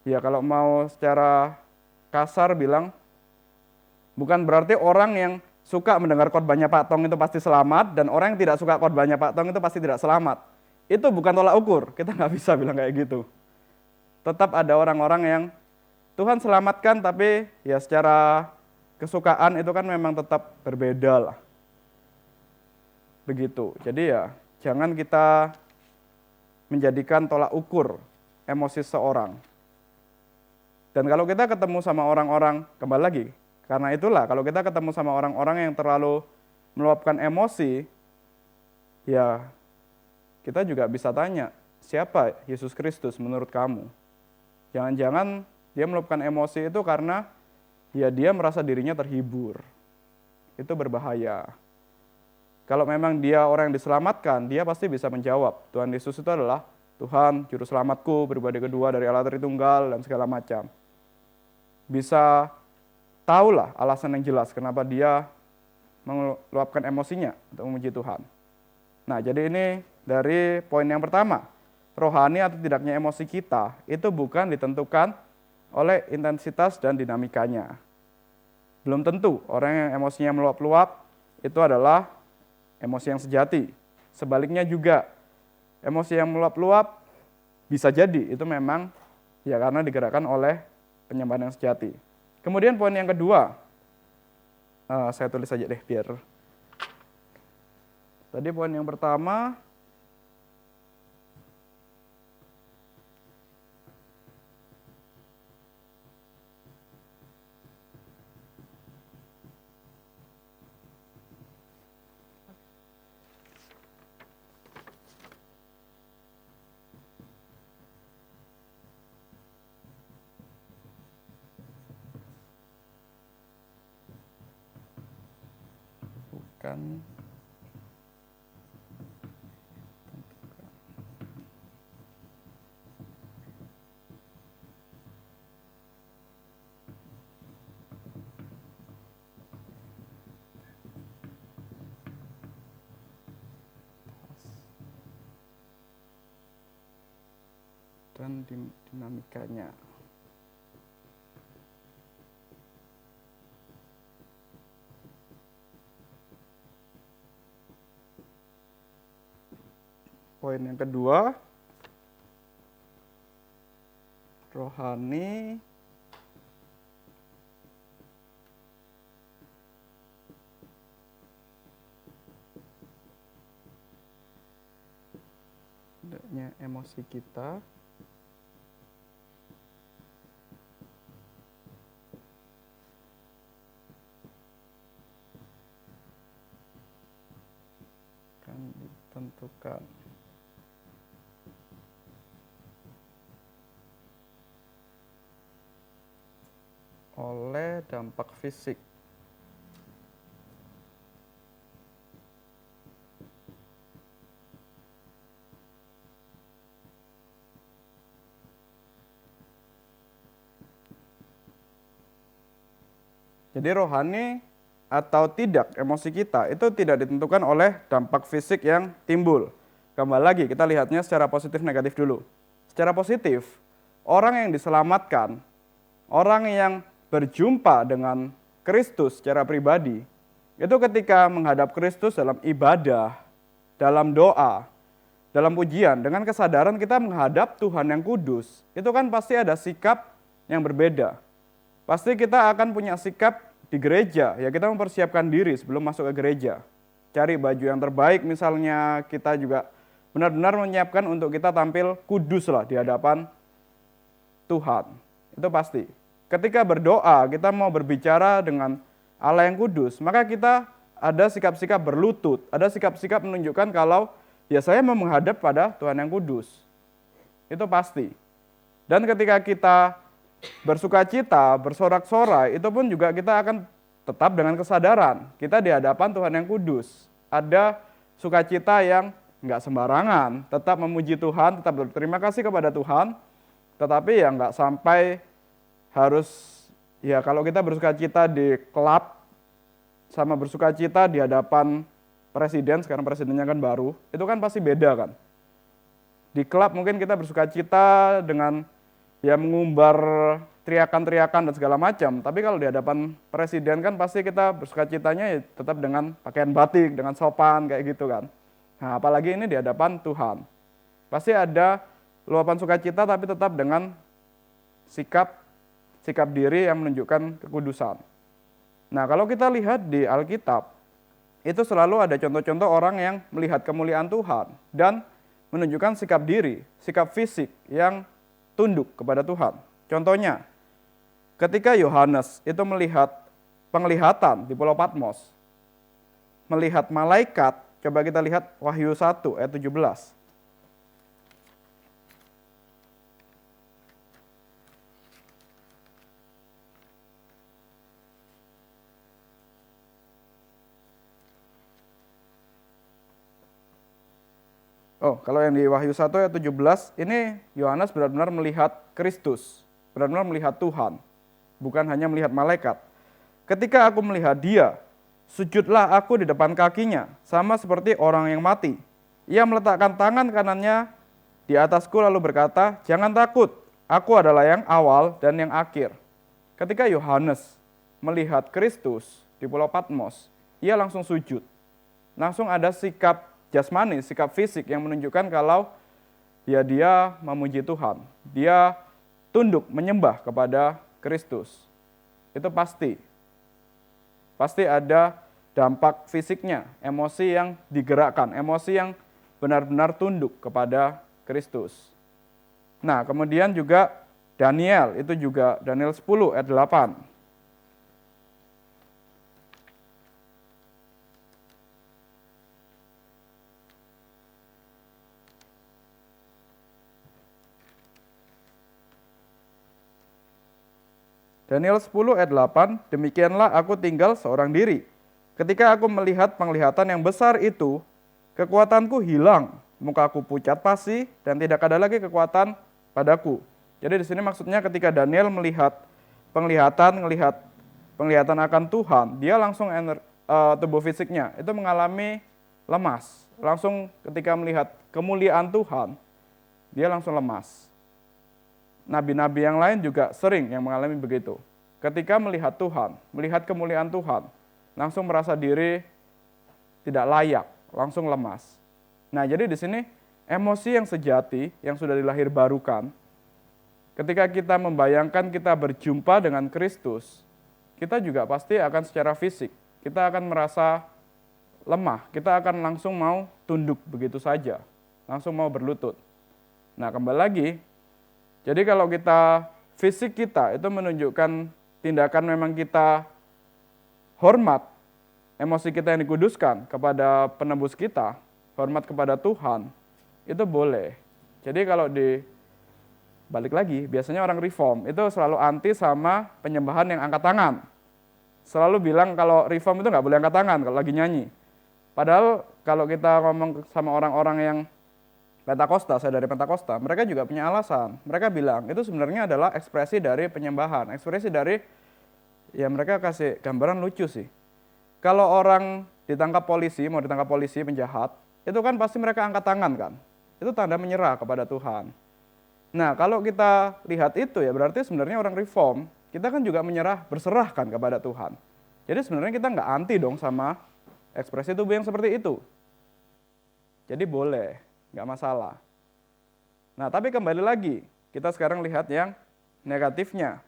Ya kalau mau secara kasar bilang, bukan berarti orang yang suka mendengar khotbahnya Pak Tong itu pasti selamat, dan orang yang tidak suka khotbahnya Pak Tong itu pasti tidak selamat. Itu bukan tolak ukur, kita nggak bisa bilang kayak gitu. Tetap ada orang-orang yang Tuhan selamatkan, tapi ya secara kesukaan itu kan memang tetap berbeda lah. Begitu, jadi ya jangan kita menjadikan tolak ukur emosi seorang. Dan kalau kita ketemu sama orang-orang, kembali lagi, karena itulah, kalau kita ketemu sama orang-orang yang terlalu meluapkan emosi, ya kita juga bisa tanya, siapa Yesus Kristus menurut kamu? Jangan-jangan dia meluapkan emosi itu karena ya dia merasa dirinya terhibur. Itu berbahaya. Kalau memang dia orang yang diselamatkan, dia pasti bisa menjawab, Tuhan Yesus itu adalah Tuhan, Juru Selamatku, pribadi kedua dari Allah Tritunggal, dan segala macam. Bisa tahulah alasan yang jelas kenapa dia meluapkan emosinya untuk memuji Tuhan. Nah, jadi ini dari poin yang pertama. Rohani atau tidaknya emosi kita itu bukan ditentukan oleh intensitas dan dinamikanya. Belum tentu orang yang emosinya meluap-luap itu adalah emosi yang sejati. Sebaliknya juga, emosi yang meluap-luap bisa jadi itu memang ya karena digerakkan oleh penyembahan yang sejati. Kemudian poin yang kedua, saya tulis saja deh biar. Tadi poin yang pertama, bukan dan dinamikanya. Poin yang kedua, rohani tidaknya emosi kita akan ditentukan dampak fisik. Jadi rohani atau tidak emosi kita itu tidak ditentukan oleh dampak fisik yang timbul. Kembali lagi kita lihatnya secara positif negatif dulu. Secara positif, orang yang diselamatkan, orang yang berjumpa dengan Kristus secara pribadi, itu ketika menghadap Kristus dalam ibadah, dalam doa, dalam pujian, dengan kesadaran kita menghadap Tuhan yang kudus, itu kan pasti ada sikap yang berbeda. Pasti kita akan punya sikap di gereja, ya kita mempersiapkan diri sebelum masuk ke gereja. Cari baju yang terbaik misalnya, kita juga benar-benar menyiapkan untuk kita tampil kudus lah di hadapan Tuhan. Itu pasti. Ketika berdoa, kita mau berbicara dengan Allah yang kudus, maka kita ada sikap-sikap berlutut, ada sikap-sikap menunjukkan kalau ya saya mau menghadap pada Tuhan yang kudus. Itu pasti. Dan ketika kita bersukacita, bersorak-sorai, itu pun juga kita akan tetap dengan kesadaran. Kita di hadapan Tuhan yang kudus. Ada sukacita yang nggak sembarangan, tetap memuji Tuhan, tetap berterima kasih kepada Tuhan, tetapi ya nggak sampai harus, ya kalau kita bersukacita di klub, sama bersukacita di hadapan presiden, sekarang presidennya kan baru, itu kan pasti beda kan. Di klub mungkin kita bersukacita dengan ya mengumbar teriakan-teriakan dan segala macam. Tapi kalau di hadapan presiden kan pasti kita bersukacitanya ya tetap dengan pakaian batik, dengan sopan kayak gitu kan. Nah, apalagi ini di hadapan Tuhan. Pasti ada luapan sukacita tapi tetap dengan sikap diri yang menunjukkan kekudusan. Nah, kalau kita lihat di Alkitab, itu selalu ada contoh-contoh orang yang melihat kemuliaan Tuhan dan menunjukkan sikap diri, sikap fisik yang tunduk kepada Tuhan. Contohnya, ketika Yohanes itu melihat penglihatan di Pulau Patmos, melihat malaikat, coba kita lihat Wahyu 1 ayat 17. Oh, kalau yang di Wahyu 1 ayat 17, ini Yohanes benar-benar melihat Kristus, benar-benar melihat Tuhan, bukan hanya melihat malaikat. Ketika aku melihat dia, sujudlah aku di depan kakinya, sama seperti orang yang mati. Ia meletakkan tangan kanannya di atasku lalu berkata, jangan takut, aku adalah yang awal dan yang akhir. Ketika Yohanes melihat Kristus di Pulau Patmos, ia langsung sujud. Langsung ada sikap jasmani, sikap fisik yang menunjukkan kalau ya dia memuji Tuhan. Dia tunduk menyembah kepada Kristus. Itu pasti. Pasti ada dampak fisiknya, emosi yang digerakkan, emosi yang benar-benar tunduk kepada Kristus. Nah, kemudian juga Daniel, itu juga Daniel 10 ayat 8. Daniel 10 ayat 8, demikianlah aku tinggal seorang diri. Ketika aku melihat penglihatan yang besar itu, kekuatanku hilang, mukaku pucat pasi, dan tidak ada lagi kekuatan padaku. Jadi di sini maksudnya ketika Daniel melihat penglihatan akan Tuhan, dia langsung tubuh fisiknya itu mengalami lemas. Langsung ketika melihat kemuliaan Tuhan, dia langsung lemas. Nabi-nabi yang lain juga sering yang mengalami begitu. Ketika melihat Tuhan, melihat kemuliaan Tuhan, langsung merasa diri tidak layak, langsung lemas. Nah, jadi di sini emosi yang sejati, yang sudah dilahirbarukan, ketika kita membayangkan kita berjumpa dengan Kristus, kita juga pasti akan secara fisik, kita akan merasa lemah, kita akan langsung mau tunduk begitu saja, langsung mau berlutut. Nah, kembali lagi, jadi kalau kita, fisik kita itu menunjukkan tindakan memang kita hormat, emosi kita yang dikuduskan kepada penebus kita, hormat kepada Tuhan, itu boleh. Jadi kalau balik lagi, biasanya orang reform itu selalu anti sama penyembahan yang angkat tangan. selalu bilang kalau reform itu nggak boleh angkat tangan kalau lagi nyanyi. Padahal kalau kita ngomong sama orang-orang yang Pentakosta, saya dari Pentakosta, mereka juga punya alasan. Mereka bilang itu sebenarnya adalah ekspresi dari penyembahan, ekspresi dari, ya mereka kasih gambaran lucu sih. Kalau orang ditangkap polisi, mau ditangkap polisi penjahat, itu kan pasti mereka angkat tangan kan. Itu tanda menyerah kepada Tuhan. Nah, kalau kita lihat itu ya berarti sebenarnya orang reform, kita kan juga menyerah, berserahkan kepada Tuhan. Jadi sebenarnya kita nggak anti dong sama ekspresi tubuh yang seperti itu. Jadi boleh, nggak masalah. Nah, tapi kembali lagi, kita sekarang lihat yang negatifnya.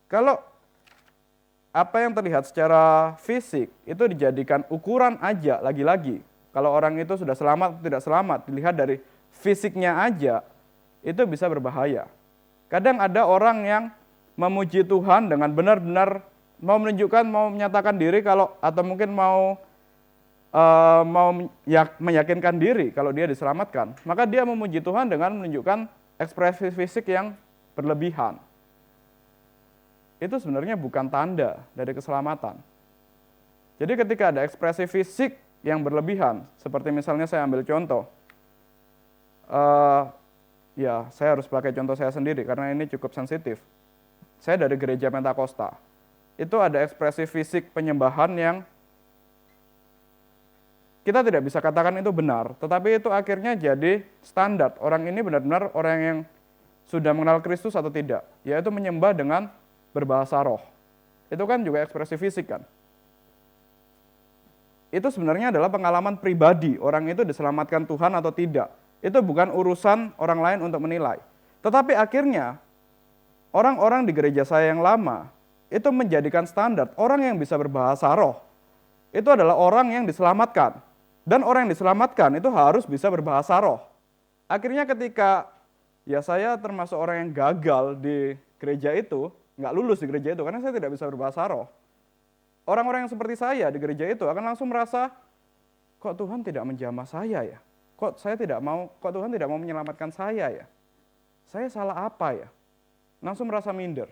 Kalau apa yang terlihat secara fisik itu dijadikan ukuran aja lagi-lagi. Kalau orang itu sudah selamat atau tidak selamat, dilihat dari fisiknya aja, itu bisa berbahaya. Kadang ada orang yang memuji Tuhan dengan benar-benar mau menunjukkan, mau menyatakan diri kalau atau mungkin mau meyakinkan diri kalau dia diselamatkan, maka dia memuji Tuhan dengan menunjukkan ekspresi fisik yang berlebihan. Itu sebenarnya bukan tanda dari keselamatan. Jadi ketika ada ekspresi fisik yang berlebihan, seperti misalnya saya ambil contoh, ya saya harus pakai contoh saya sendiri karena ini cukup sensitif. Saya dari gereja Pentakosta. Itu ada ekspresi fisik penyembahan yang kita tidak bisa katakan itu benar, tetapi itu akhirnya jadi standar. Orang ini benar-benar orang yang sudah mengenal Kristus atau tidak, yaitu menyembah dengan berbahasa roh. Itu kan juga ekspresi fisik kan. Itu sebenarnya adalah pengalaman pribadi, orang itu diselamatkan Tuhan atau tidak. Itu bukan urusan orang lain untuk menilai. Tetapi akhirnya, orang-orang di gereja saya yang lama, itu menjadikan standar orang yang bisa berbahasa roh. Itu adalah orang yang diselamatkan. Dan orang yang diselamatkan itu harus bisa berbahasa roh. Akhirnya ketika, ya saya termasuk orang yang gagal di gereja itu, nggak lulus di gereja itu, karena saya tidak bisa berbahasa roh. Orang-orang yang seperti saya di gereja itu akan langsung merasa, kok Tuhan tidak menjamah saya ya? Kok Tuhan tidak mau menyelamatkan saya ya? Saya salah apa ya? Langsung merasa minder.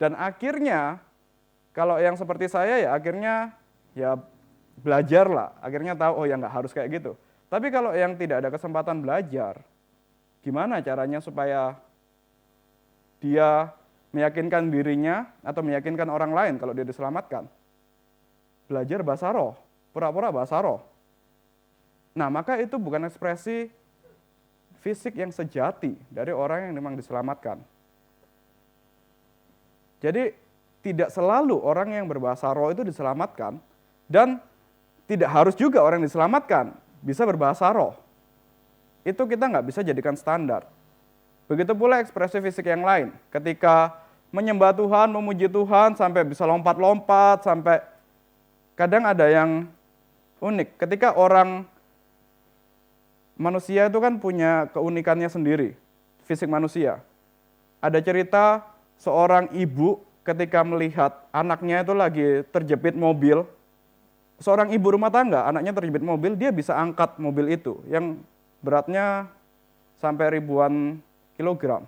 Dan akhirnya, kalau yang seperti saya ya akhirnya ya belajar lah. Akhirnya tahu, oh ya nggak harus kayak gitu. Tapi kalau yang tidak ada kesempatan belajar, gimana caranya supaya dia meyakinkan dirinya atau meyakinkan orang lain kalau dia diselamatkan? Belajar bahasa roh, pura-pura bahasa roh. Nah, maka itu bukan ekspresi fisik yang sejati dari orang yang memang diselamatkan. Jadi, tidak selalu orang yang berbahasa roh itu diselamatkan, dan tidak harus juga orang yang diselamatkan bisa berbahasa roh. Itu kita nggak bisa jadikan standar. Begitu pula ekspresi fisik yang lain. Ketika menyembah Tuhan, memuji Tuhan, sampai bisa lompat-lompat, sampai kadang ada yang unik. Ketika orang manusia itu kan punya keunikannya sendiri, fisik manusia. Ada cerita seorang ibu ketika melihat anaknya itu lagi terjepit mobil. Seorang ibu rumah tangga, anaknya terjepit mobil, dia bisa angkat mobil itu yang beratnya sampai ribuan kilogram.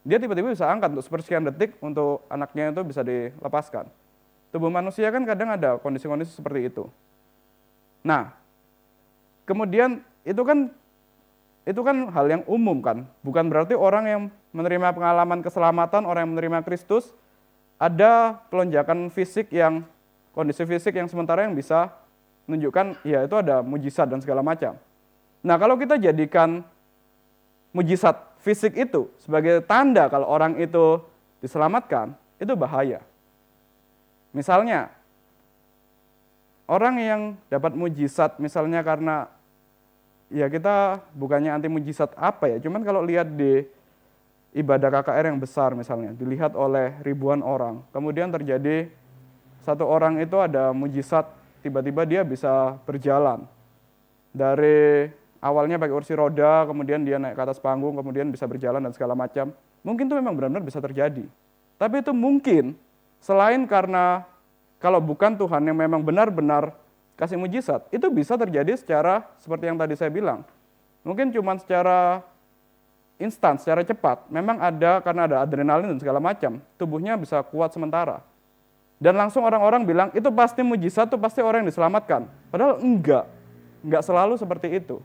Dia tiba-tiba bisa angkat untuk sepersekian detik untuk anaknya itu bisa dilepaskan. Tubuh manusia kan kadang ada kondisi-kondisi seperti itu. Nah, kemudian itu kan hal yang umum kan. Bukan berarti orang yang menerima pengalaman keselamatan, orang yang menerima Kristus, ada pelonjakan fisik yang, kondisi fisik yang sementara yang bisa menunjukkan, ya itu ada mujizat dan segala macam. Nah, kalau kita jadikan mujizat fisik itu sebagai tanda kalau orang itu diselamatkan, itu bahaya. Misalnya, orang yang dapat mujizat misalnya karena, ya kita bukannya anti mujizat apa ya, cuman kalau lihat di ibadah KKR yang besar misalnya, dilihat oleh ribuan orang, kemudian terjadi satu orang itu ada mujizat, tiba-tiba dia bisa berjalan. Dari awalnya pakai kursi roda, kemudian dia naik ke atas panggung, kemudian bisa berjalan dan segala macam. Mungkin itu memang benar-benar bisa terjadi. Tapi itu mungkin selain karena kalau bukan Tuhan yang memang benar-benar kasih mujizat, itu bisa terjadi secara seperti yang tadi saya bilang. Mungkin cuma secara instan, secara cepat. Memang ada, karena ada adrenalin dan segala macam, tubuhnya bisa kuat sementara. Dan langsung orang-orang bilang, itu pasti mujizat, itu pasti orang yang diselamatkan. Padahal enggak selalu seperti itu.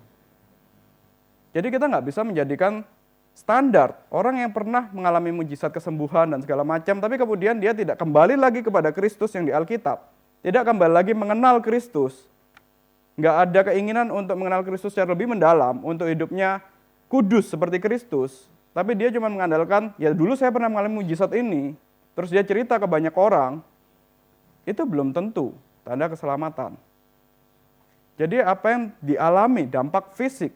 Jadi kita nggak bisa menjadikan standar orang yang pernah mengalami mujizat kesembuhan dan segala macam, tapi kemudian dia tidak kembali lagi kepada Kristus yang di Alkitab. Tidak kembali lagi mengenal Kristus. Nggak ada keinginan untuk mengenal Kristus secara lebih mendalam, untuk hidupnya kudus seperti Kristus. Tapi dia cuma mengandalkan, ya dulu saya pernah mengalami mujizat ini, terus dia cerita ke banyak orang, itu belum tentu tanda keselamatan. Jadi apa yang dialami, dampak fisik,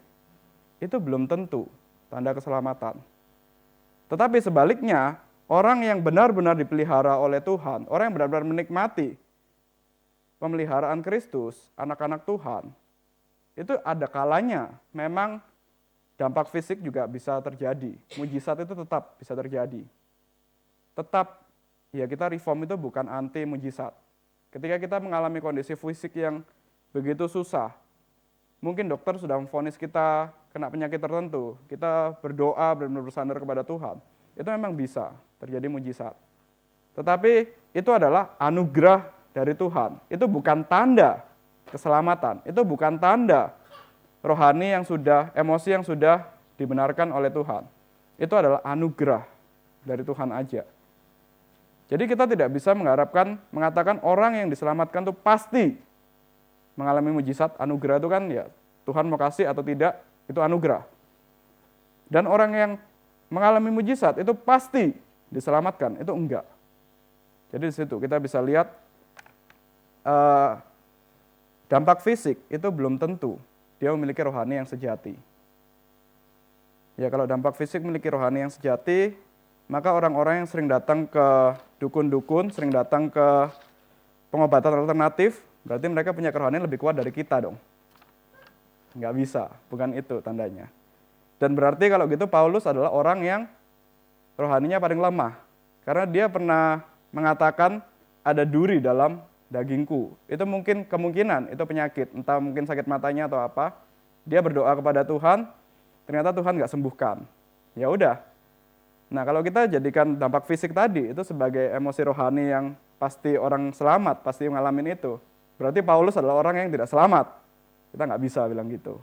itu belum tentu tanda keselamatan. Tetapi sebaliknya, orang yang benar-benar dipelihara oleh Tuhan, orang yang benar-benar menikmati pemeliharaan Kristus, anak-anak Tuhan, itu ada kalanya memang dampak fisik juga bisa terjadi. Mujizat itu tetap bisa terjadi. Tetap, ya kita reform itu bukan anti mujizat. Ketika kita mengalami kondisi fisik yang begitu susah, mungkin dokter sudah memvonis kita kena penyakit tertentu, kita berdoa benar-benar bersandar kepada Tuhan, itu memang bisa terjadi mujizat. Tetapi itu adalah anugerah dari Tuhan. Itu bukan tanda keselamatan, itu bukan tanda rohani yang sudah, emosi yang sudah dibenarkan oleh Tuhan. Itu adalah anugerah dari Tuhan aja. Jadi kita tidak bisa mengatakan orang yang diselamatkan itu pasti mengalami mujizat. Anugerah itu kan ya Tuhan mau kasih atau tidak, itu anugerah. Dan orang yang mengalami mujizat itu pasti diselamatkan, itu enggak. Jadi di situ kita bisa lihat dampak fisik itu belum tentu dia memiliki rohani yang sejati. Ya kalau dampak fisik memiliki rohani yang sejati, maka orang-orang yang sering datang ke dukun-dukun, sering datang ke pengobatan alternatif, berarti mereka punya kerohanian lebih kuat dari kita dong. Nggak bisa, bukan itu tandanya. Dan berarti kalau gitu Paulus adalah orang yang rohaninya paling lemah. Karena dia pernah mengatakan ada duri dalam dagingku. Itu mungkin kemungkinan, itu penyakit. Entah mungkin sakit matanya atau apa. Dia berdoa kepada Tuhan, ternyata Tuhan nggak sembuhkan. Ya udah. Nah kalau kita jadikan dampak fisik tadi, itu sebagai emosi rohani yang pasti orang selamat, pasti mengalami itu. Berarti Paulus adalah orang yang tidak selamat. Kita nggak bisa bilang gitu.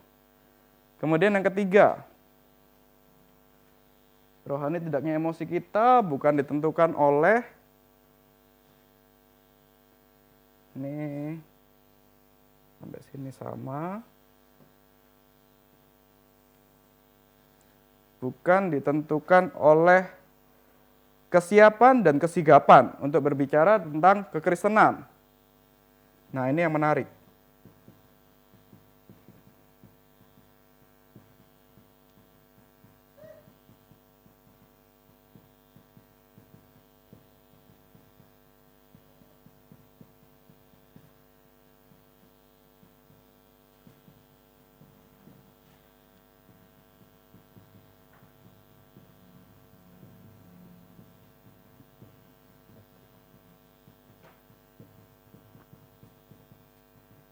Kemudian yang ketiga, rohani tidaknya emosi kita bukan ditentukan oleh, ini sampai sini sama, bukan ditentukan oleh kesiapan dan kesigapan untuk berbicara tentang kekristenan. Nah ini yang menarik.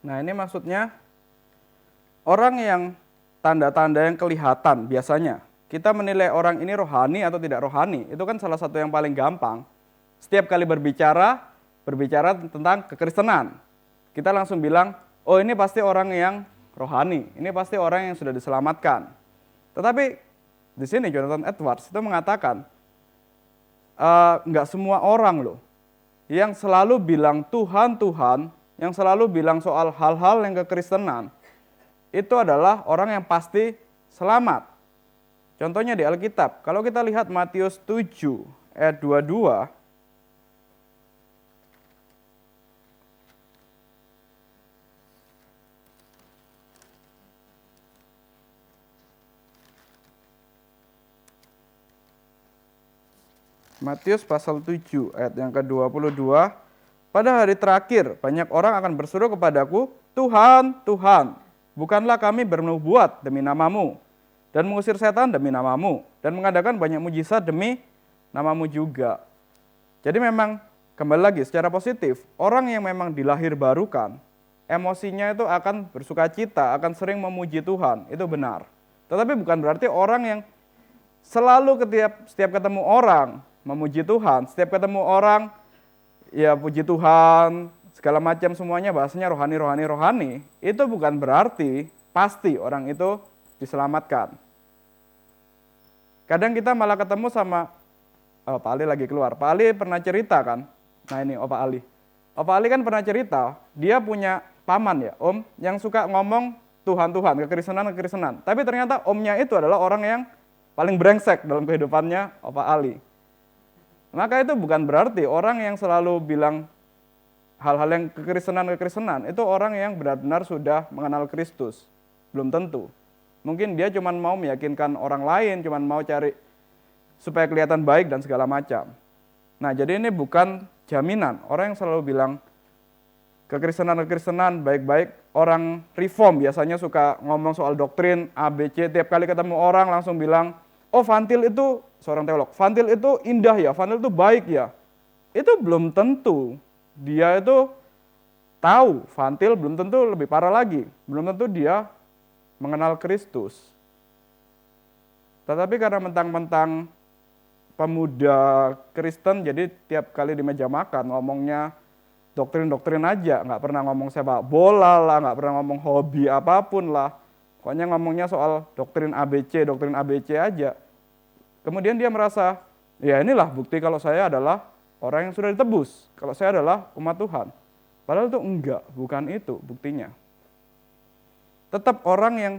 Nah ini maksudnya orang yang tanda-tanda yang kelihatan biasanya. Kita menilai orang ini rohani atau tidak rohani, itu kan salah satu yang paling gampang. Setiap kali berbicara tentang kekristenan. Kita langsung bilang, oh ini pasti orang yang rohani, ini pasti orang yang sudah diselamatkan. Tetapi di sini Jonathan Edwards itu mengatakan, nggak semua orang loh yang selalu bilang Tuhan, Tuhan, yang selalu bilang soal hal-hal yang kekristenan, itu adalah orang yang pasti selamat. Contohnya di Alkitab, kalau kita lihat Matius 7 ayat 22, Matius pasal 7 ayat yang ke-22, pada hari terakhir banyak orang akan berseru kepadaku, Tuhan, Tuhan, bukanlah kami bernubuat demi namamu, dan mengusir setan demi namamu, dan mengadakan banyak mujizat demi namamu juga. Jadi memang kembali lagi secara positif, orang yang memang dilahir barukan, emosinya itu akan bersukacita, akan sering memuji Tuhan, itu benar. Tetapi bukan berarti orang yang selalu setiap ketemu orang memuji Tuhan, setiap ketemu orang ya puji Tuhan, segala macam semuanya bahasanya rohani, itu bukan berarti pasti orang itu diselamatkan. Kadang kita malah ketemu sama, Pak Ali lagi keluar, Pak Ali pernah cerita kan, nah ini Pak Ali. Pak Ali kan pernah cerita, dia punya paman ya, om, yang suka ngomong Tuhan, kekristenan. Tapi ternyata omnya itu adalah orang yang paling brengsek dalam kehidupannya Pak Ali. Maka itu bukan berarti orang yang selalu bilang hal-hal yang kekristenan, itu orang yang benar-benar sudah mengenal Kristus. Belum tentu. Mungkin dia cuma mau meyakinkan orang lain, cuma mau cari supaya kelihatan baik dan segala macam. Nah, jadi ini bukan jaminan. Orang yang selalu bilang kekristenan, baik-baik, orang reform biasanya suka ngomong soal doktrin, ABC, tiap kali ketemu orang langsung bilang, oh Vantil itu, seorang teolog, Vantil itu indah ya, Vantil itu baik ya. Itu belum tentu. Dia itu tahu, Vantil belum tentu lebih parah lagi. Belum tentu dia mengenal Kristus. Tetapi karena mentang-mentang pemuda Kristen, jadi tiap kali di meja makan ngomongnya doktrin aja, nggak pernah ngomong sepak bola lah, nggak pernah ngomong hobi apapun lah. Pokoknya ngomongnya soal doktrin ABC aja. Kemudian dia merasa, ya inilah bukti kalau saya adalah orang yang sudah ditebus, kalau saya adalah umat Tuhan. Padahal itu enggak, bukan itu buktinya. Tetap orang yang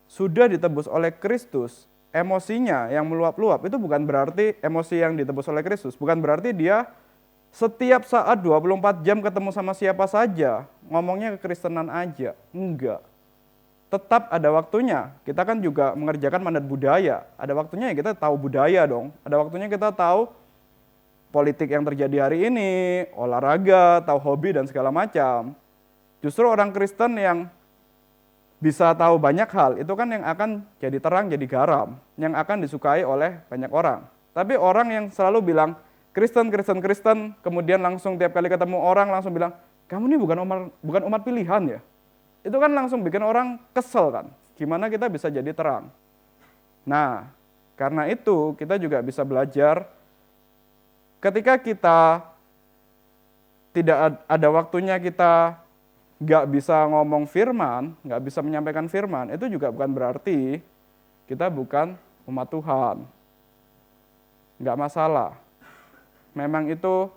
sudah ditebus oleh Kristus, emosinya yang meluap-luap itu bukan berarti emosi yang ditebus oleh Kristus, bukan berarti dia setiap saat 24 jam ketemu sama siapa saja, ngomongnya kekristenan aja. Enggak. Tetap ada waktunya. Kita kan juga mengerjakan mandat budaya. Ada waktunya ya kita tahu budaya dong. Ada waktunya kita tahu politik yang terjadi hari ini, olahraga, tahu hobi dan segala macam. Justru orang Kristen yang bisa tahu banyak hal, itu kan yang akan jadi terang, jadi garam, yang akan disukai oleh banyak orang. Tapi orang yang selalu bilang, Kristen, kemudian langsung tiap kali ketemu orang langsung bilang, kamu ini bukan umat pilihan ya. Itu kan langsung bikin orang kesel kan. Gimana kita bisa jadi terang? Nah, karena itu kita juga bisa belajar ketika kita tidak ada waktunya kita nggak bisa ngomong firman, nggak bisa menyampaikan firman, itu juga bukan berarti kita bukan umat Tuhan. Nggak masalah. Memang itu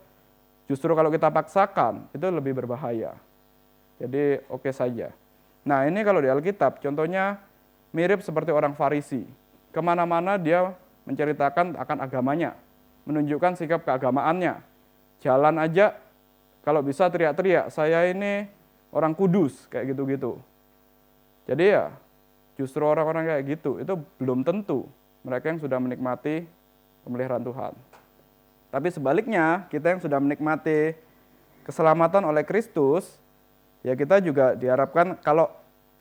justru kalau kita paksakan, itu lebih berbahaya. Jadi oke saja. Nah ini kalau di Alkitab, contohnya mirip seperti orang Farisi. Kemana-mana dia menceritakan akan agamanya, menunjukkan sikap keagamaannya. Jalan aja, kalau bisa teriak-teriak, saya ini orang kudus, kayak gitu-gitu. Jadi ya, justru orang-orang kayak gitu, itu belum tentu mereka yang sudah menikmati pemeliharaan Tuhan. Tapi sebaliknya, kita yang sudah menikmati keselamatan oleh Kristus, ya kita juga diharapkan kalau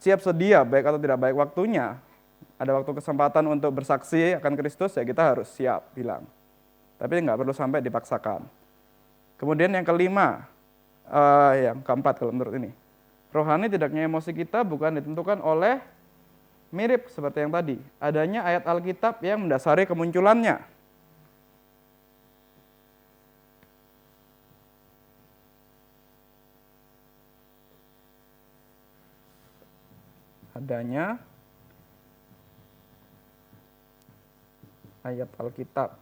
siap sedia, baik atau tidak baik waktunya, ada waktu kesempatan untuk bersaksi akan Kristus, ya kita harus siap bilang. Tapi nggak perlu sampai dipaksakan. Kemudian yang kelima, yang keempat kalau menurut ini, rohani tidaknya emosi kita bukan ditentukan oleh mirip seperti yang tadi, adanya ayat Alkitab yang mendasari kemunculannya. Adanya ayat Alkitab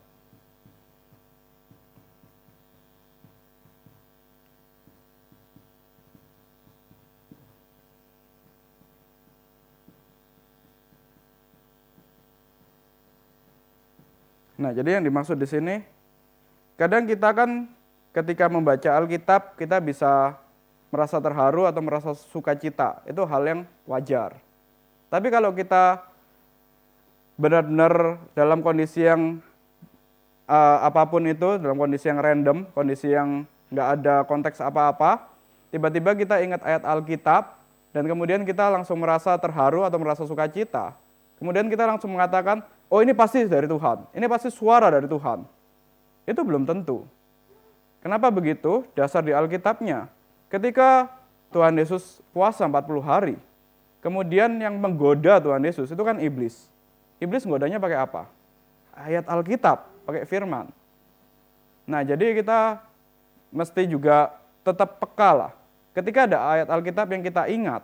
Nah, jadi yang dimaksud di sini, kadang kita kan ketika membaca Alkitab, kita bisa merasa terharu atau merasa sukacita. Itu hal yang wajar. Tapi kalau kita benar-benar dalam kondisi yang apapun itu, dalam kondisi yang random, kondisi yang nggak ada konteks apa-apa, tiba-tiba kita ingat ayat Alkitab, dan kemudian kita langsung merasa terharu atau merasa sukacita. Kemudian kita langsung mengatakan, oh ini pasti dari Tuhan, ini pasti suara dari Tuhan. Itu belum tentu. Kenapa begitu? Dasar di Alkitabnya. Ketika Tuhan Yesus puasa 40 hari, kemudian yang menggoda Tuhan Yesus itu kan iblis. Iblis nggodanya pakai apa? Ayat Alkitab, pakai firman. Nah, jadi kita mesti juga tetap peka lah. Ketika ada ayat Alkitab yang kita ingat,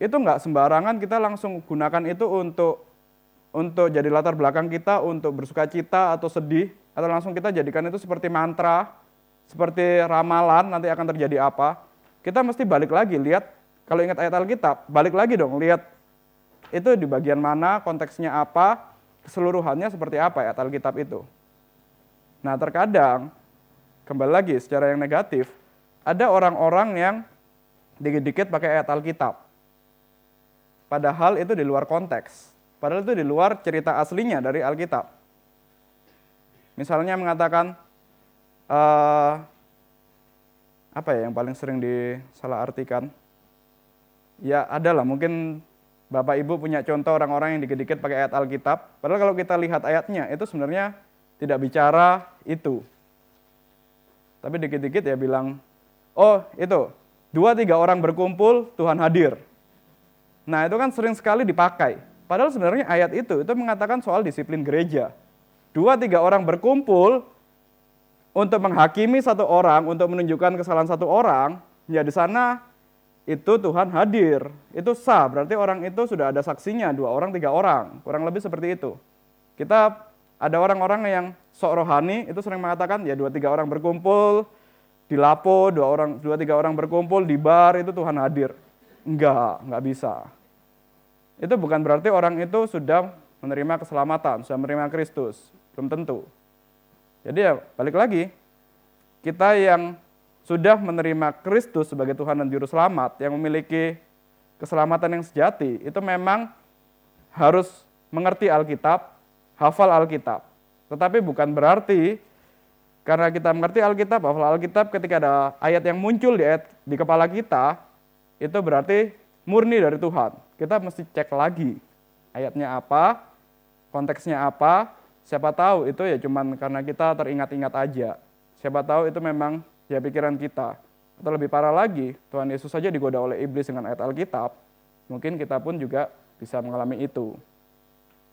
itu nggak sembarangan kita langsung gunakan itu untuk jadi latar belakang kita untuk bersuka cita atau sedih, atau langsung kita jadikan itu seperti mantra, seperti ramalan nanti akan terjadi apa. Kita mesti balik lagi, lihat, kalau ingat ayat Alkitab, balik lagi dong, lihat itu di bagian mana, konteksnya apa, keseluruhannya seperti apa ayat Alkitab itu. Nah terkadang, kembali lagi secara yang negatif, ada orang-orang yang dikit-dikit pakai ayat Alkitab. Padahal itu di luar konteks. Padahal itu di luar cerita aslinya dari Alkitab. Misalnya mengatakan, apa ya yang paling sering disalahartikan? Ya adalah mungkin Bapak Ibu punya contoh orang-orang yang dikit-dikit pakai ayat Alkitab. Padahal kalau kita lihat ayatnya, itu sebenarnya tidak bicara itu. Tapi dikit-dikit ya bilang, oh itu, 2-3 orang berkumpul, Tuhan hadir. Nah itu kan sering sekali dipakai. Padahal sebenarnya ayat itu mengatakan soal disiplin gereja. 2-3 orang berkumpul untuk menghakimi satu orang, untuk menunjukkan kesalahan satu orang, ya di sana itu Tuhan hadir. Itu sah, berarti orang itu sudah ada saksinya, 2 orang, 3 orang, kurang lebih seperti itu. Kita ada orang-orang yang sok rohani, itu sering mengatakan, ya 2-3 orang berkumpul, di lapo, 2-3 orang berkumpul, di bar, itu Tuhan hadir. Enggak bisa. Itu bukan berarti orang itu sudah menerima keselamatan, sudah menerima Kristus, belum tentu. Jadi ya balik lagi, kita yang sudah menerima Kristus sebagai Tuhan dan Juru Selamat, yang memiliki keselamatan yang sejati, itu memang harus mengerti Alkitab, hafal Alkitab. Tetapi bukan berarti karena kita mengerti Alkitab, hafal Alkitab, ketika ada ayat yang muncul di kepala kita, itu berarti murni dari Tuhan. Kita mesti cek lagi ayatnya apa, konteksnya apa. Siapa tahu itu ya cuman karena kita teringat-ingat aja. Siapa tahu itu memang ya pikiran kita. Atau lebih parah lagi, Tuhan Yesus saja digoda oleh iblis dengan ayat Alkitab, mungkin kita pun juga bisa mengalami itu.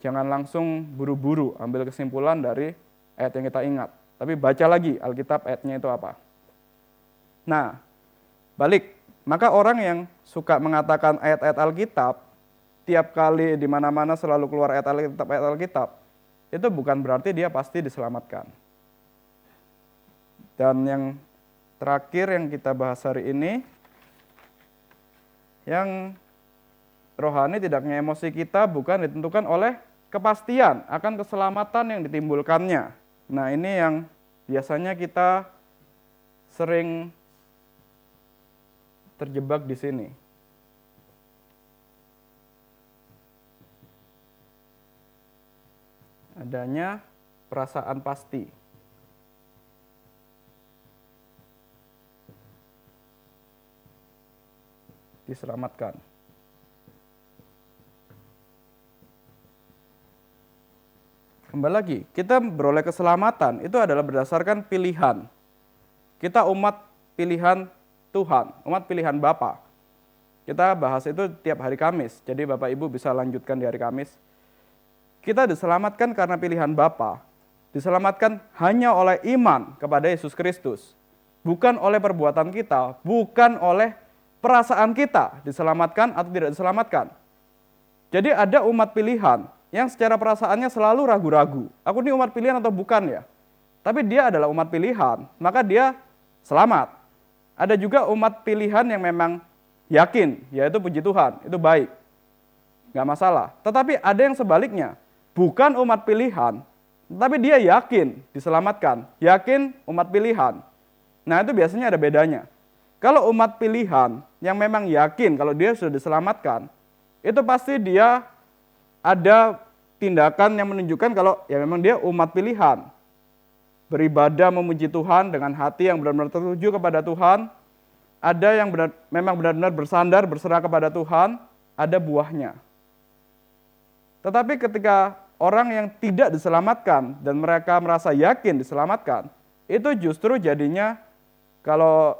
Jangan langsung buru-buru ambil kesimpulan dari ayat yang kita ingat. Tapi baca lagi Alkitab ayatnya itu apa. Nah, balik. Maka orang yang suka mengatakan ayat-ayat Alkitab, tiap kali di mana-mana selalu keluar ayat Alkitab, itu bukan berarti dia pasti diselamatkan. Dan yang terakhir yang kita bahas hari ini, yang rohani tidaknya emosi kita bukan ditentukan oleh kepastian akan keselamatan yang ditimbulkannya. Nah ini yang biasanya kita sering terjebak di sini. Adanya perasaan pasti. Diselamatkan. Kembali lagi, kita beroleh keselamatan itu adalah berdasarkan pilihan. Kita umat pilihan Tuhan, umat pilihan Bapa. Kita bahas itu tiap hari Kamis, jadi Bapak Ibu bisa lanjutkan di hari Kamis. Kita diselamatkan karena pilihan Bapa, diselamatkan hanya oleh iman kepada Yesus Kristus, bukan oleh perbuatan kita, bukan oleh perasaan kita diselamatkan atau tidak diselamatkan. Jadi ada umat pilihan yang secara perasaannya selalu ragu-ragu. Aku ini umat pilihan atau bukan ya? Tapi dia adalah umat pilihan, maka dia selamat. Ada juga umat pilihan yang memang yakin, yaitu puji Tuhan, itu baik. Nggak masalah. Tetapi ada yang sebaliknya, bukan umat pilihan, tapi dia yakin diselamatkan, yakin umat pilihan. Nah itu biasanya ada bedanya. Kalau umat pilihan yang memang yakin kalau dia sudah diselamatkan, itu pasti dia ada tindakan yang menunjukkan kalau ya memang dia umat pilihan. Beribadah memuji Tuhan dengan hati yang benar-benar tertuju kepada Tuhan. Ada yang memang benar-benar bersandar, berserah kepada Tuhan, ada buahnya. Tetapi ketika orang yang tidak diselamatkan dan mereka merasa yakin diselamatkan, itu justru jadinya kalau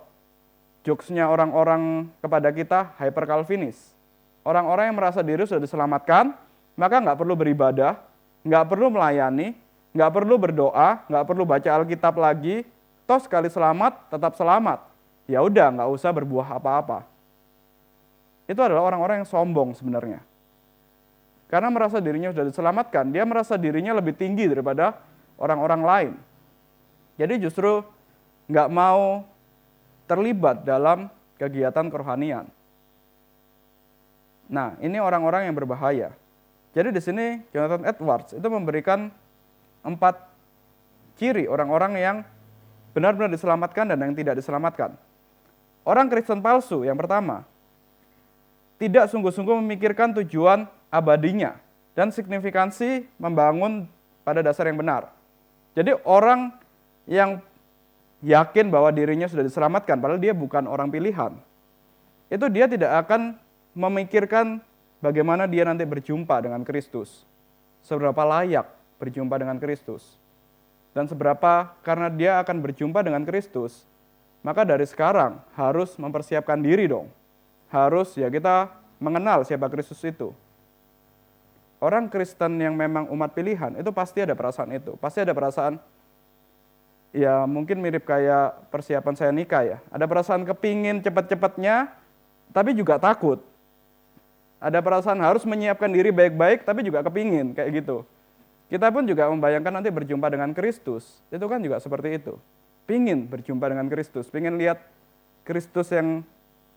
jokesnya orang-orang kepada kita hyper Calvinis. Orang-orang yang merasa diri sudah diselamatkan, maka nggak perlu beribadah, nggak perlu melayani, nggak perlu berdoa, nggak perlu baca Alkitab lagi, toh sekali selamat, tetap selamat. Ya udah, nggak usah berbuah apa-apa. Itu adalah orang-orang yang sombong sebenarnya. Karena merasa dirinya sudah diselamatkan, dia merasa dirinya lebih tinggi daripada orang-orang lain. Jadi justru nggak mau terlibat dalam kegiatan kerohanian. Nah, ini orang-orang yang berbahaya. Jadi di sini Jonathan Edwards itu memberikan 4 ciri orang-orang yang benar-benar diselamatkan dan yang tidak diselamatkan. Orang Kristen palsu yang pertama, tidak sungguh-sungguh memikirkan tujuan abadinya dan signifikansi membangun pada dasar yang benar. Jadi orang yang yakin bahwa dirinya sudah diselamatkan, padahal dia bukan orang pilihan, itu dia tidak akan memikirkan bagaimana dia nanti berjumpa dengan Kristus, seberapa layak berjumpa dengan Kristus, dan seberapa karena dia akan berjumpa dengan Kristus, maka dari sekarang harus mempersiapkan diri dong. Harus ya kita mengenal siapa Kristus itu. Orang Kristen yang memang umat pilihan itu pasti ada perasaan itu. Pasti ada perasaan, ya mungkin mirip kayak persiapan saya nikah ya. Ada perasaan kepingin cepet-cepetnya, tapi juga takut. Ada perasaan harus menyiapkan diri baik-baik, tapi juga kepingin, kayak gitu. Kita pun juga membayangkan nanti berjumpa dengan Kristus. Itu kan juga seperti itu. Pingin berjumpa dengan Kristus, pingin lihat Kristus yang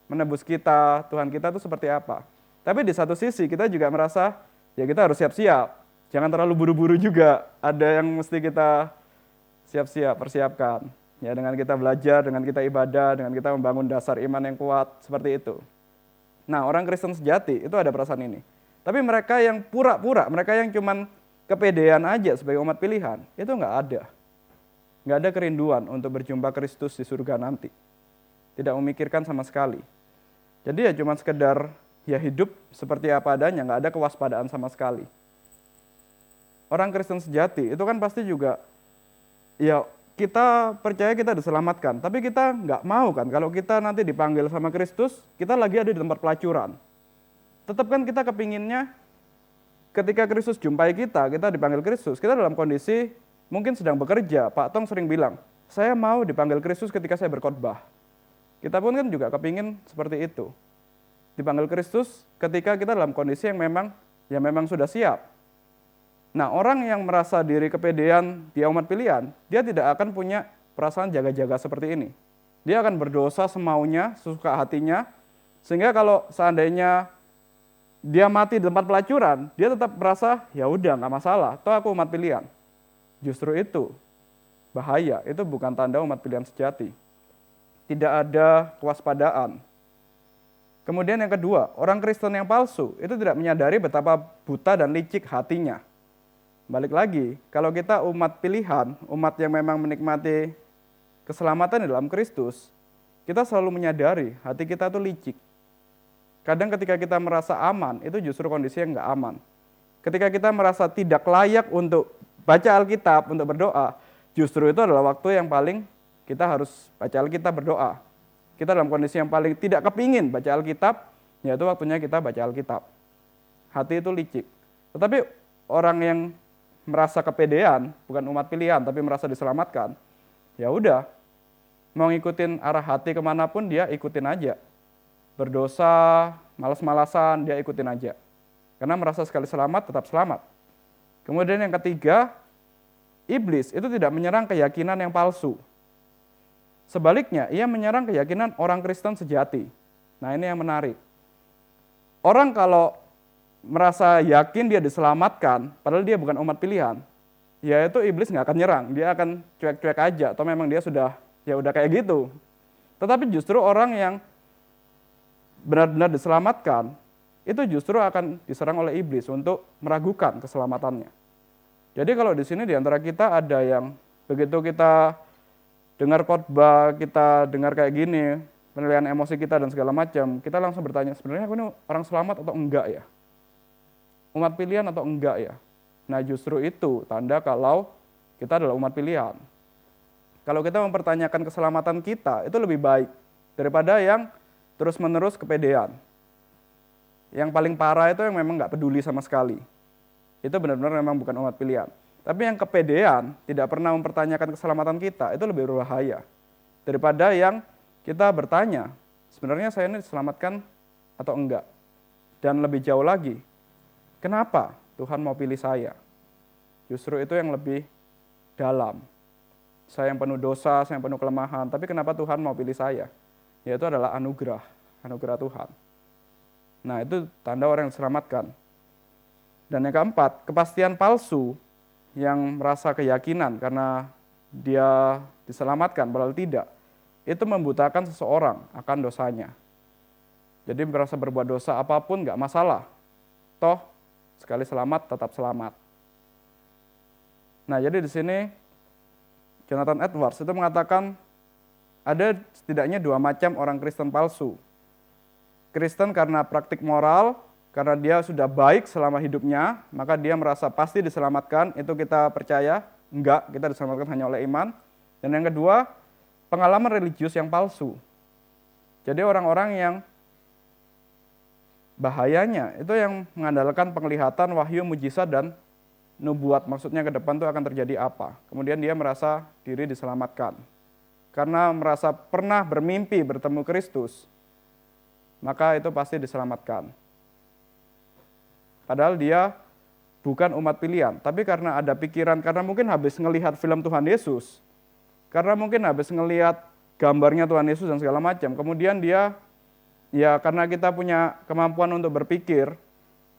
menebus kita, Tuhan kita itu seperti apa. Tapi di satu sisi kita juga merasa, ya kita harus siap-siap. Jangan terlalu buru-buru juga. Ada yang mesti kita siap-siap, persiapkan. Ya, dengan kita belajar, dengan kita ibadah, dengan kita membangun dasar iman yang kuat, seperti itu. Nah, orang Kristen sejati itu ada perasaan ini. Tapi mereka yang pura-pura, mereka yang cuman kepedean aja sebagai umat pilihan, itu nggak ada. Nggak ada kerinduan untuk berjumpa Kristus di surga nanti. Tidak memikirkan sama sekali. Jadi ya cuma sekedar ya hidup seperti apa adanya, nggak ada kewaspadaan sama sekali. Orang Kristen sejati itu kan pasti juga, ya kita percaya kita diselamatkan, tapi kita nggak mau kan kalau kita nanti dipanggil sama Kristus, kita lagi ada di tempat pelacuran. Tetap kan kita kepinginnya ketika Kristus jumpai kita dipanggil Kristus, kita dalam kondisi mungkin sedang bekerja. Pak Tong sering bilang, saya mau dipanggil Kristus ketika saya berkhotbah. Kita pun kan juga kepingin seperti itu. Dipanggil Kristus ketika kita dalam kondisi yang memang sudah siap. Nah, orang yang merasa diri kepedean, dia umat pilihan, dia tidak akan punya perasaan jaga-jaga seperti ini. Dia akan berdosa semaunya, sesuka hatinya, sehingga kalau seandainya dia mati di tempat pelacuran, dia tetap merasa, ya udah nggak masalah, toh aku umat pilihan. Justru itu bahaya, itu bukan tanda umat pilihan sejati. Tidak ada kewaspadaan. Kemudian yang kedua, orang Kristen yang palsu itu tidak menyadari betapa buta dan licik hatinya. Balik lagi, kalau kita umat pilihan, umat yang memang menikmati keselamatan di dalam Kristus, kita selalu menyadari hati kita itu licik. Kadang ketika kita merasa aman, itu justru kondisi yang nggak aman. Ketika kita merasa tidak layak untuk baca Alkitab, untuk berdoa, justru itu adalah waktu yang paling kita harus baca Alkitab, berdoa. Kita dalam kondisi yang paling tidak kepingin baca Alkitab, yaitu waktunya kita baca Alkitab. Hati itu licik. Tetapi orang yang merasa kepedean, bukan umat pilihan, tapi merasa diselamatkan, ya udah, mau ngikutin arah hati kemanapun dia ikutin aja. Berdosa, malas-malasan, dia ikutin aja. Karena merasa sekali selamat, tetap selamat. Kemudian yang ketiga, iblis itu tidak menyerang keyakinan yang palsu. Sebaliknya, ia menyerang keyakinan orang Kristen sejati. Nah, ini yang menarik. Orang kalau merasa yakin dia diselamatkan, padahal dia bukan umat pilihan, ya itu iblis nggak akan nyerang, dia akan cuek-cuek aja, atau memang dia sudah kayak gitu. Tetapi justru orang yang benar-benar diselamatkan, itu justru akan diserang oleh iblis untuk meragukan keselamatannya. Jadi kalau di sini di antara kita ada yang begitu kita dengar khotbah, kita dengar kayak gini, penilaian emosi kita dan segala macam, kita langsung bertanya, sebenarnya aku ini orang selamat atau enggak ya? Umat pilihan atau enggak ya? Nah, justru itu tanda kalau kita adalah umat pilihan. Kalau kita mempertanyakan keselamatan kita, itu lebih baik daripada yang terus-menerus kepedean. Yang paling parah itu yang memang nggak peduli sama sekali. Itu benar-benar memang bukan umat pilihan. Tapi yang kepedean, tidak pernah mempertanyakan keselamatan kita, itu lebih berbahaya. Daripada yang kita bertanya, sebenarnya saya ini diselamatkan atau enggak? Dan lebih jauh lagi, kenapa Tuhan mau pilih saya? Justru itu yang lebih dalam. Saya yang penuh dosa, saya yang penuh kelemahan, tapi kenapa Tuhan mau pilih saya? Yaitu adalah anugerah Tuhan. Nah, itu tanda orang yang diselamatkan. Dan yang keempat, kepastian palsu yang merasa keyakinan karena dia diselamatkan, padahal tidak. Itu membutakan seseorang akan dosanya. Jadi merasa berbuat dosa apapun nggak masalah. Toh, sekali selamat, tetap selamat. Nah, jadi di sini Jonathan Edwards itu mengatakan ada setidaknya dua macam orang Kristen palsu. Kristen karena praktik moral, karena dia sudah baik selama hidupnya, maka dia merasa pasti diselamatkan, itu kita percaya. Enggak, kita diselamatkan hanya oleh iman. Dan yang kedua, pengalaman religius yang palsu. Jadi orang-orang yang bahayanya itu yang mengandalkan penglihatan, wahyu, mujizat, dan nubuat. Maksudnya ke depan itu akan terjadi apa. Kemudian dia merasa diri diselamatkan. Karena merasa pernah bermimpi bertemu Kristus, maka itu pasti diselamatkan. Padahal dia bukan umat pilihan, tapi karena ada pikiran, karena mungkin habis ngelihat film Tuhan Yesus, karena mungkin habis ngelihat gambarnya Tuhan Yesus dan segala macam, kemudian dia, ya karena kita punya kemampuan untuk berpikir,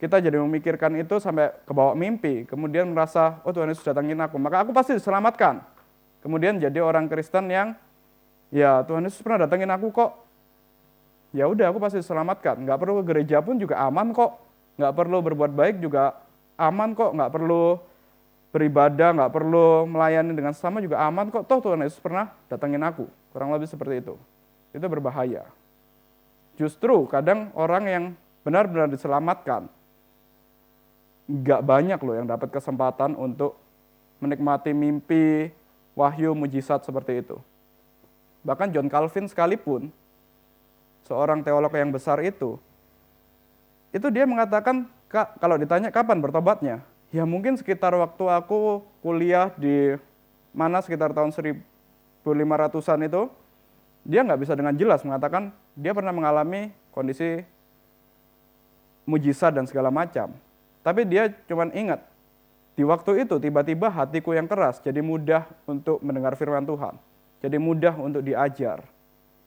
kita jadi memikirkan itu sampai kebawa mimpi, kemudian merasa, oh Tuhan Yesus datangin aku, maka aku pasti diselamatkan. Kemudian jadi orang Kristen yang, ya Tuhan Yesus pernah datangin aku kok, ya udah aku pasti diselamatkan, nggak perlu ke gereja pun juga aman kok. Nggak perlu berbuat baik juga aman kok, nggak perlu beribadah, nggak perlu melayani dengan sesama juga aman kok, toh Tuhan Yesus pernah datangin aku, kurang lebih seperti itu. Itu berbahaya. Justru kadang orang yang benar-benar diselamatkan, nggak banyak loh yang dapat kesempatan untuk menikmati mimpi, wahyu, mujizat seperti itu. Bahkan John Calvin sekalipun, seorang teolog yang besar itu dia mengatakan, Kak, kalau ditanya kapan bertobatnya, ya mungkin sekitar waktu aku kuliah di mana sekitar tahun 1500-an itu, dia nggak bisa dengan jelas mengatakan dia pernah mengalami kondisi mujizat dan segala macam. Tapi dia cuma ingat, di waktu itu tiba-tiba hatiku yang keras jadi mudah untuk mendengar firman Tuhan, jadi mudah untuk diajar.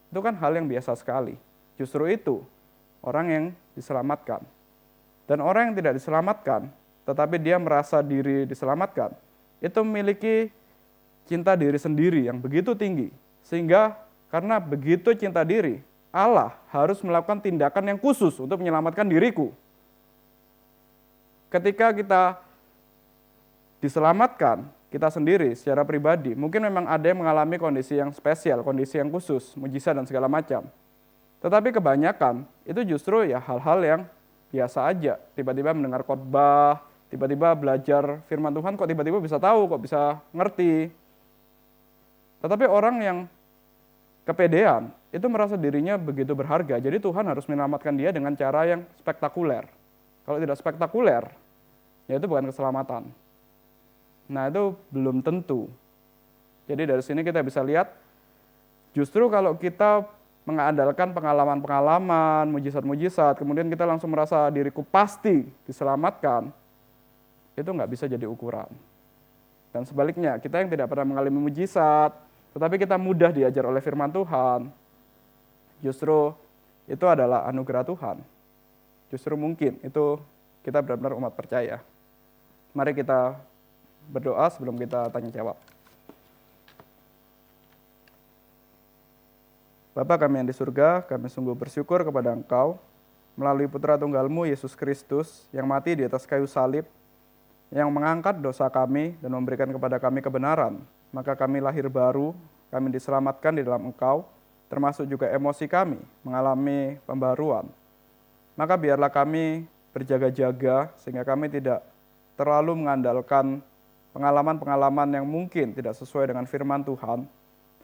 Itu kan hal yang biasa sekali. Justru itu orang yang diselamatkan. Dan orang yang tidak diselamatkan, tetapi dia merasa diri diselamatkan, itu memiliki cinta diri sendiri yang begitu tinggi. Sehingga karena begitu cinta diri, Allah harus melakukan tindakan yang khusus untuk menyelamatkan diriku. Ketika kita diselamatkan, kita sendiri secara pribadi, mungkin memang ada yang mengalami kondisi yang spesial, kondisi yang khusus, mujizat dan segala macam. Tetapi kebanyakan itu justru ya hal-hal yang biasa aja. Tiba-tiba mendengar khotbah, tiba-tiba belajar firman Tuhan, kok tiba-tiba bisa tahu, kok bisa ngerti. Tetapi orang yang kepedean, itu merasa dirinya begitu berharga, jadi Tuhan harus menyelamatkan dia dengan cara yang spektakuler. Kalau tidak spektakuler, ya itu bukan keselamatan. Nah itu belum tentu. Jadi dari sini kita bisa lihat, justru kalau kita mengandalkan pengalaman-pengalaman, mujizat-mujizat, kemudian kita langsung merasa diriku pasti diselamatkan, itu nggak bisa jadi ukuran. Dan sebaliknya, kita yang tidak pernah mengalami mujizat, tetapi kita mudah diajar oleh firman Tuhan, justru itu adalah anugerah Tuhan. Justru mungkin itu kita benar-benar umat percaya. Mari kita berdoa sebelum kita tanya jawab. Bapa kami yang di surga, kami sungguh bersyukur kepada Engkau melalui Putra Tunggal-Mu Yesus Kristus yang mati di atas kayu salib, yang mengangkat dosa kami dan memberikan kepada kami kebenaran. Maka kami lahir baru, kami diselamatkan di dalam Engkau, termasuk juga emosi kami mengalami pembaruan. Maka biarlah kami berjaga-jaga sehingga kami tidak terlalu mengandalkan pengalaman-pengalaman yang mungkin tidak sesuai dengan firman Tuhan,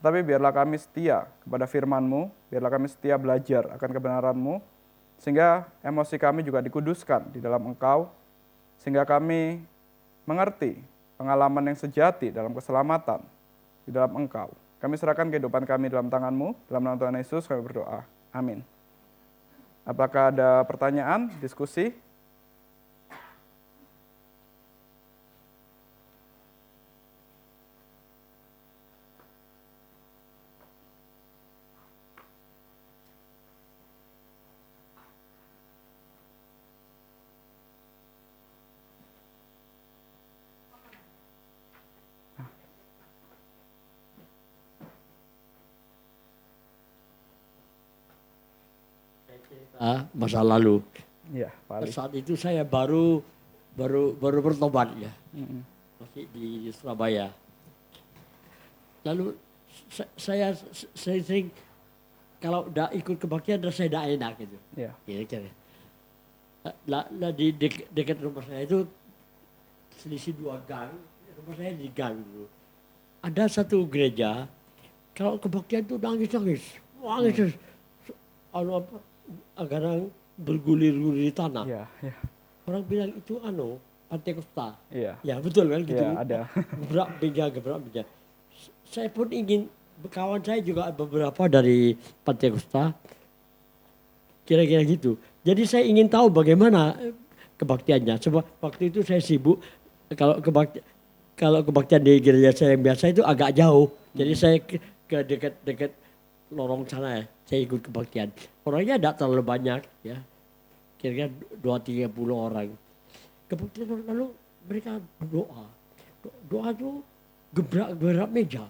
tetapi biarlah kami setia kepada firman-Mu, biarlah kami setia belajar akan kebenaran-Mu, sehingga emosi kami juga dikuduskan di dalam Engkau, sehingga kami mengerti pengalaman yang sejati dalam keselamatan di dalam Engkau. Kami serahkan kehidupan kami dalam tangan-Mu, dalam nama Tuhan Yesus kami berdoa. Amin. Apakah ada pertanyaan, diskusi? Masa lalu. Ya, Pak Ali. Saat itu saya baru bertobat ya, masih di Surabaya. Lalu saya sering kalau udah ikut kebaktian saya tidak enak gitu. Ya. Kira-kira. Lah di dekat rumah saya itu selisih 2 gang, rumah saya di gang dulu. Ada satu gereja, kalau kebaktian itu nangis. Agar bergulir-gulir di tanah. Ya, ya. Orang bilang itu Pantekosta. Iya. Ya betul kan gitu. Iya, ada. Gebrak meja. Saya pun ingin, kawan saya juga beberapa dari Pantekosta. Kira-kira gitu. Jadi saya ingin tahu bagaimana kebaktiannya. Sebab waktu itu saya sibuk, kalau kebaktian di gereja saya yang biasa itu agak jauh. Jadi saya ke dekat lorong sana ya, saya ikut kebaktian. Orangnya tidak terlalu banyak ya, kira-kira 2-30 orang. Kebaktian lalu mereka berdoa. Doa itu gebrak meja.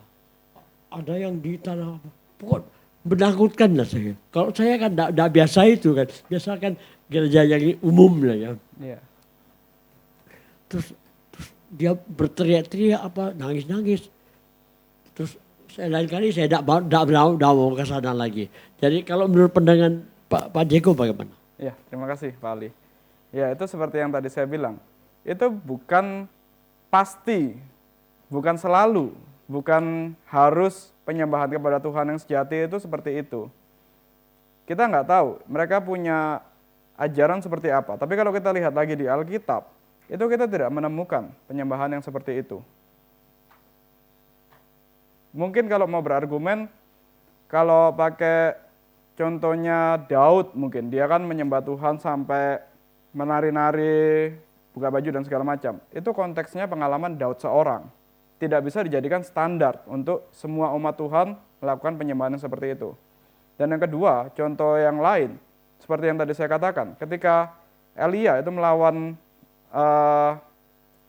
Ada yang di tanah, pokok menakutkan lah saya. Kalau saya kan tidak biasa itu kan, biasa kan gereja yang umum lah ya. Iya. Terus dia berteriak-teriak nangis-nangis. Terus lain kali saya tidak mau ke sana lagi. Jadi kalau menurut pandangan Pak Jeko bagaimana? Ya, terima kasih Pak Ali. Ya, itu seperti yang tadi saya bilang. Itu bukan pasti, bukan selalu, bukan harus penyembahan kepada Tuhan yang sejati itu seperti itu. Kita nggak tahu mereka punya ajaran seperti apa. Tapi kalau kita lihat lagi di Alkitab, itu kita tidak menemukan penyembahan yang seperti itu. Mungkin kalau mau berargumen, kalau pakai contohnya Daud mungkin, dia kan menyembah Tuhan sampai menari-nari, buka baju dan segala macam. Itu konteksnya pengalaman Daud seorang. Tidak bisa dijadikan standar untuk semua umat Tuhan melakukan penyembahan yang seperti itu. Dan yang kedua, contoh yang lain, seperti yang tadi saya katakan, ketika Elia itu melawan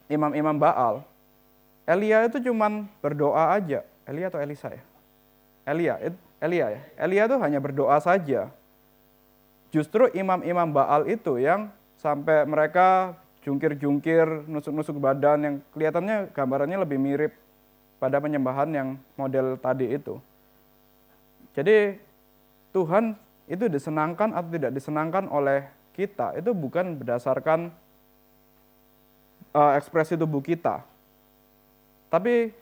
imam-imam Baal, Elia itu cuman berdoa aja. Elia atau Elisa ya? Elia ya. Elia itu hanya berdoa saja. Justru imam-imam Baal itu yang sampai mereka jungkir-jungkir, nusuk-nusuk badan yang kelihatannya gambarannya lebih mirip pada penyembahan yang model tadi itu. Jadi Tuhan itu disenangkan atau tidak disenangkan oleh kita, itu bukan berdasarkan ekspresi tubuh kita. Tapi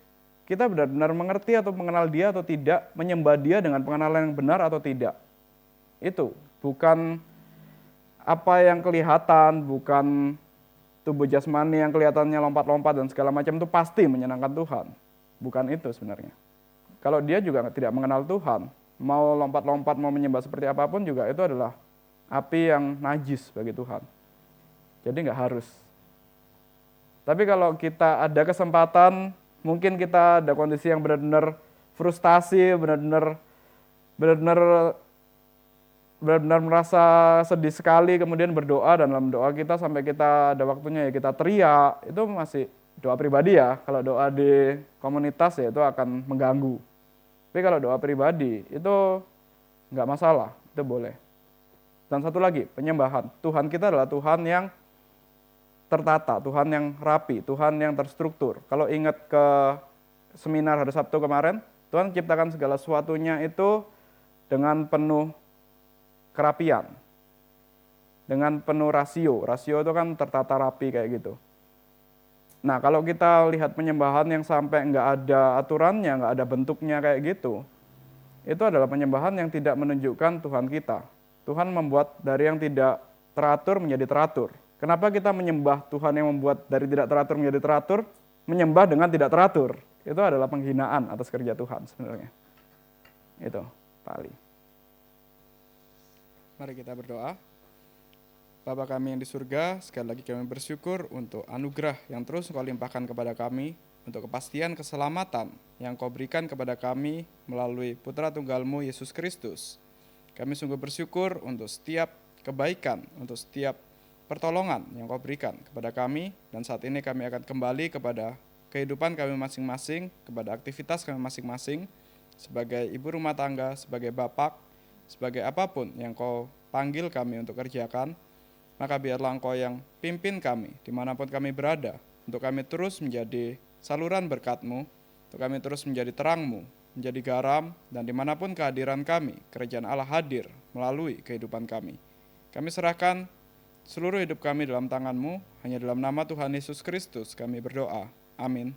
kita benar-benar mengerti atau mengenal dia atau tidak, menyembah dia dengan pengenalan yang benar atau tidak. Itu bukan apa yang kelihatan, bukan tubuh jasmani yang kelihatannya lompat-lompat dan segala macam itu pasti menyenangkan Tuhan. Bukan itu sebenarnya. Kalau dia juga tidak mengenal Tuhan, mau lompat-lompat, mau menyembah seperti apapun juga itu adalah api yang najis bagi Tuhan. Jadi nggak harus. Tapi kalau kita ada kesempatan, mungkin kita ada kondisi yang benar-benar frustasi, benar-benar merasa sedih sekali, kemudian berdoa, dan dalam doa kita sampai kita ada waktunya ya kita teriak, itu masih doa pribadi ya. Kalau doa di komunitas ya itu akan mengganggu. Tapi kalau doa pribadi itu nggak masalah, itu boleh. Dan satu lagi, penyembahan. Tuhan kita adalah Tuhan yang tertata, Tuhan yang rapi, Tuhan yang terstruktur. Kalau ingat ke seminar hari Sabtu kemarin, Tuhan ciptakan segala sesuatunya itu dengan penuh kerapian, dengan penuh rasio. Rasio itu kan tertata rapi kayak gitu. Nah, kalau kita lihat penyembahan yang sampai nggak ada aturannya, nggak ada bentuknya kayak gitu, itu adalah penyembahan yang tidak menunjukkan Tuhan kita. Tuhan membuat dari yang tidak teratur menjadi teratur. Kenapa kita menyembah Tuhan yang membuat dari tidak teratur menjadi teratur? menyembah dengan tidak teratur. Itu adalah penghinaan atas kerja Tuhan sebenarnya. Itu, Pak Ali. Mari kita berdoa. Bapa kami yang di surga, sekali lagi kami bersyukur untuk anugerah yang terus Engkau limpahkan kepada kami, untuk kepastian keselamatan yang Kau berikan kepada kami melalui Putra Tunggal-Mu Yesus Kristus. Kami sungguh bersyukur untuk setiap kebaikan, untuk setiap pertolongan yang Kau berikan kepada kami, dan saat ini kami akan kembali kepada kehidupan kami masing-masing, kepada aktivitas kami masing-masing, sebagai ibu rumah tangga, sebagai bapak, sebagai apapun yang Kau panggil kami untuk kerjakan. Maka biarlah Engkau yang pimpin kami dimanapun kami berada, untuk kami terus menjadi saluran berkat-Mu, untuk kami terus menjadi terang-Mu, menjadi garam, dan dimanapun kehadiran kami, kerajaan Allah hadir melalui kehidupan kami. Kami serahkan seluruh hidup kami dalam tangan-Mu, hanya dalam nama Tuhan Yesus Kristus kami berdoa. Amin.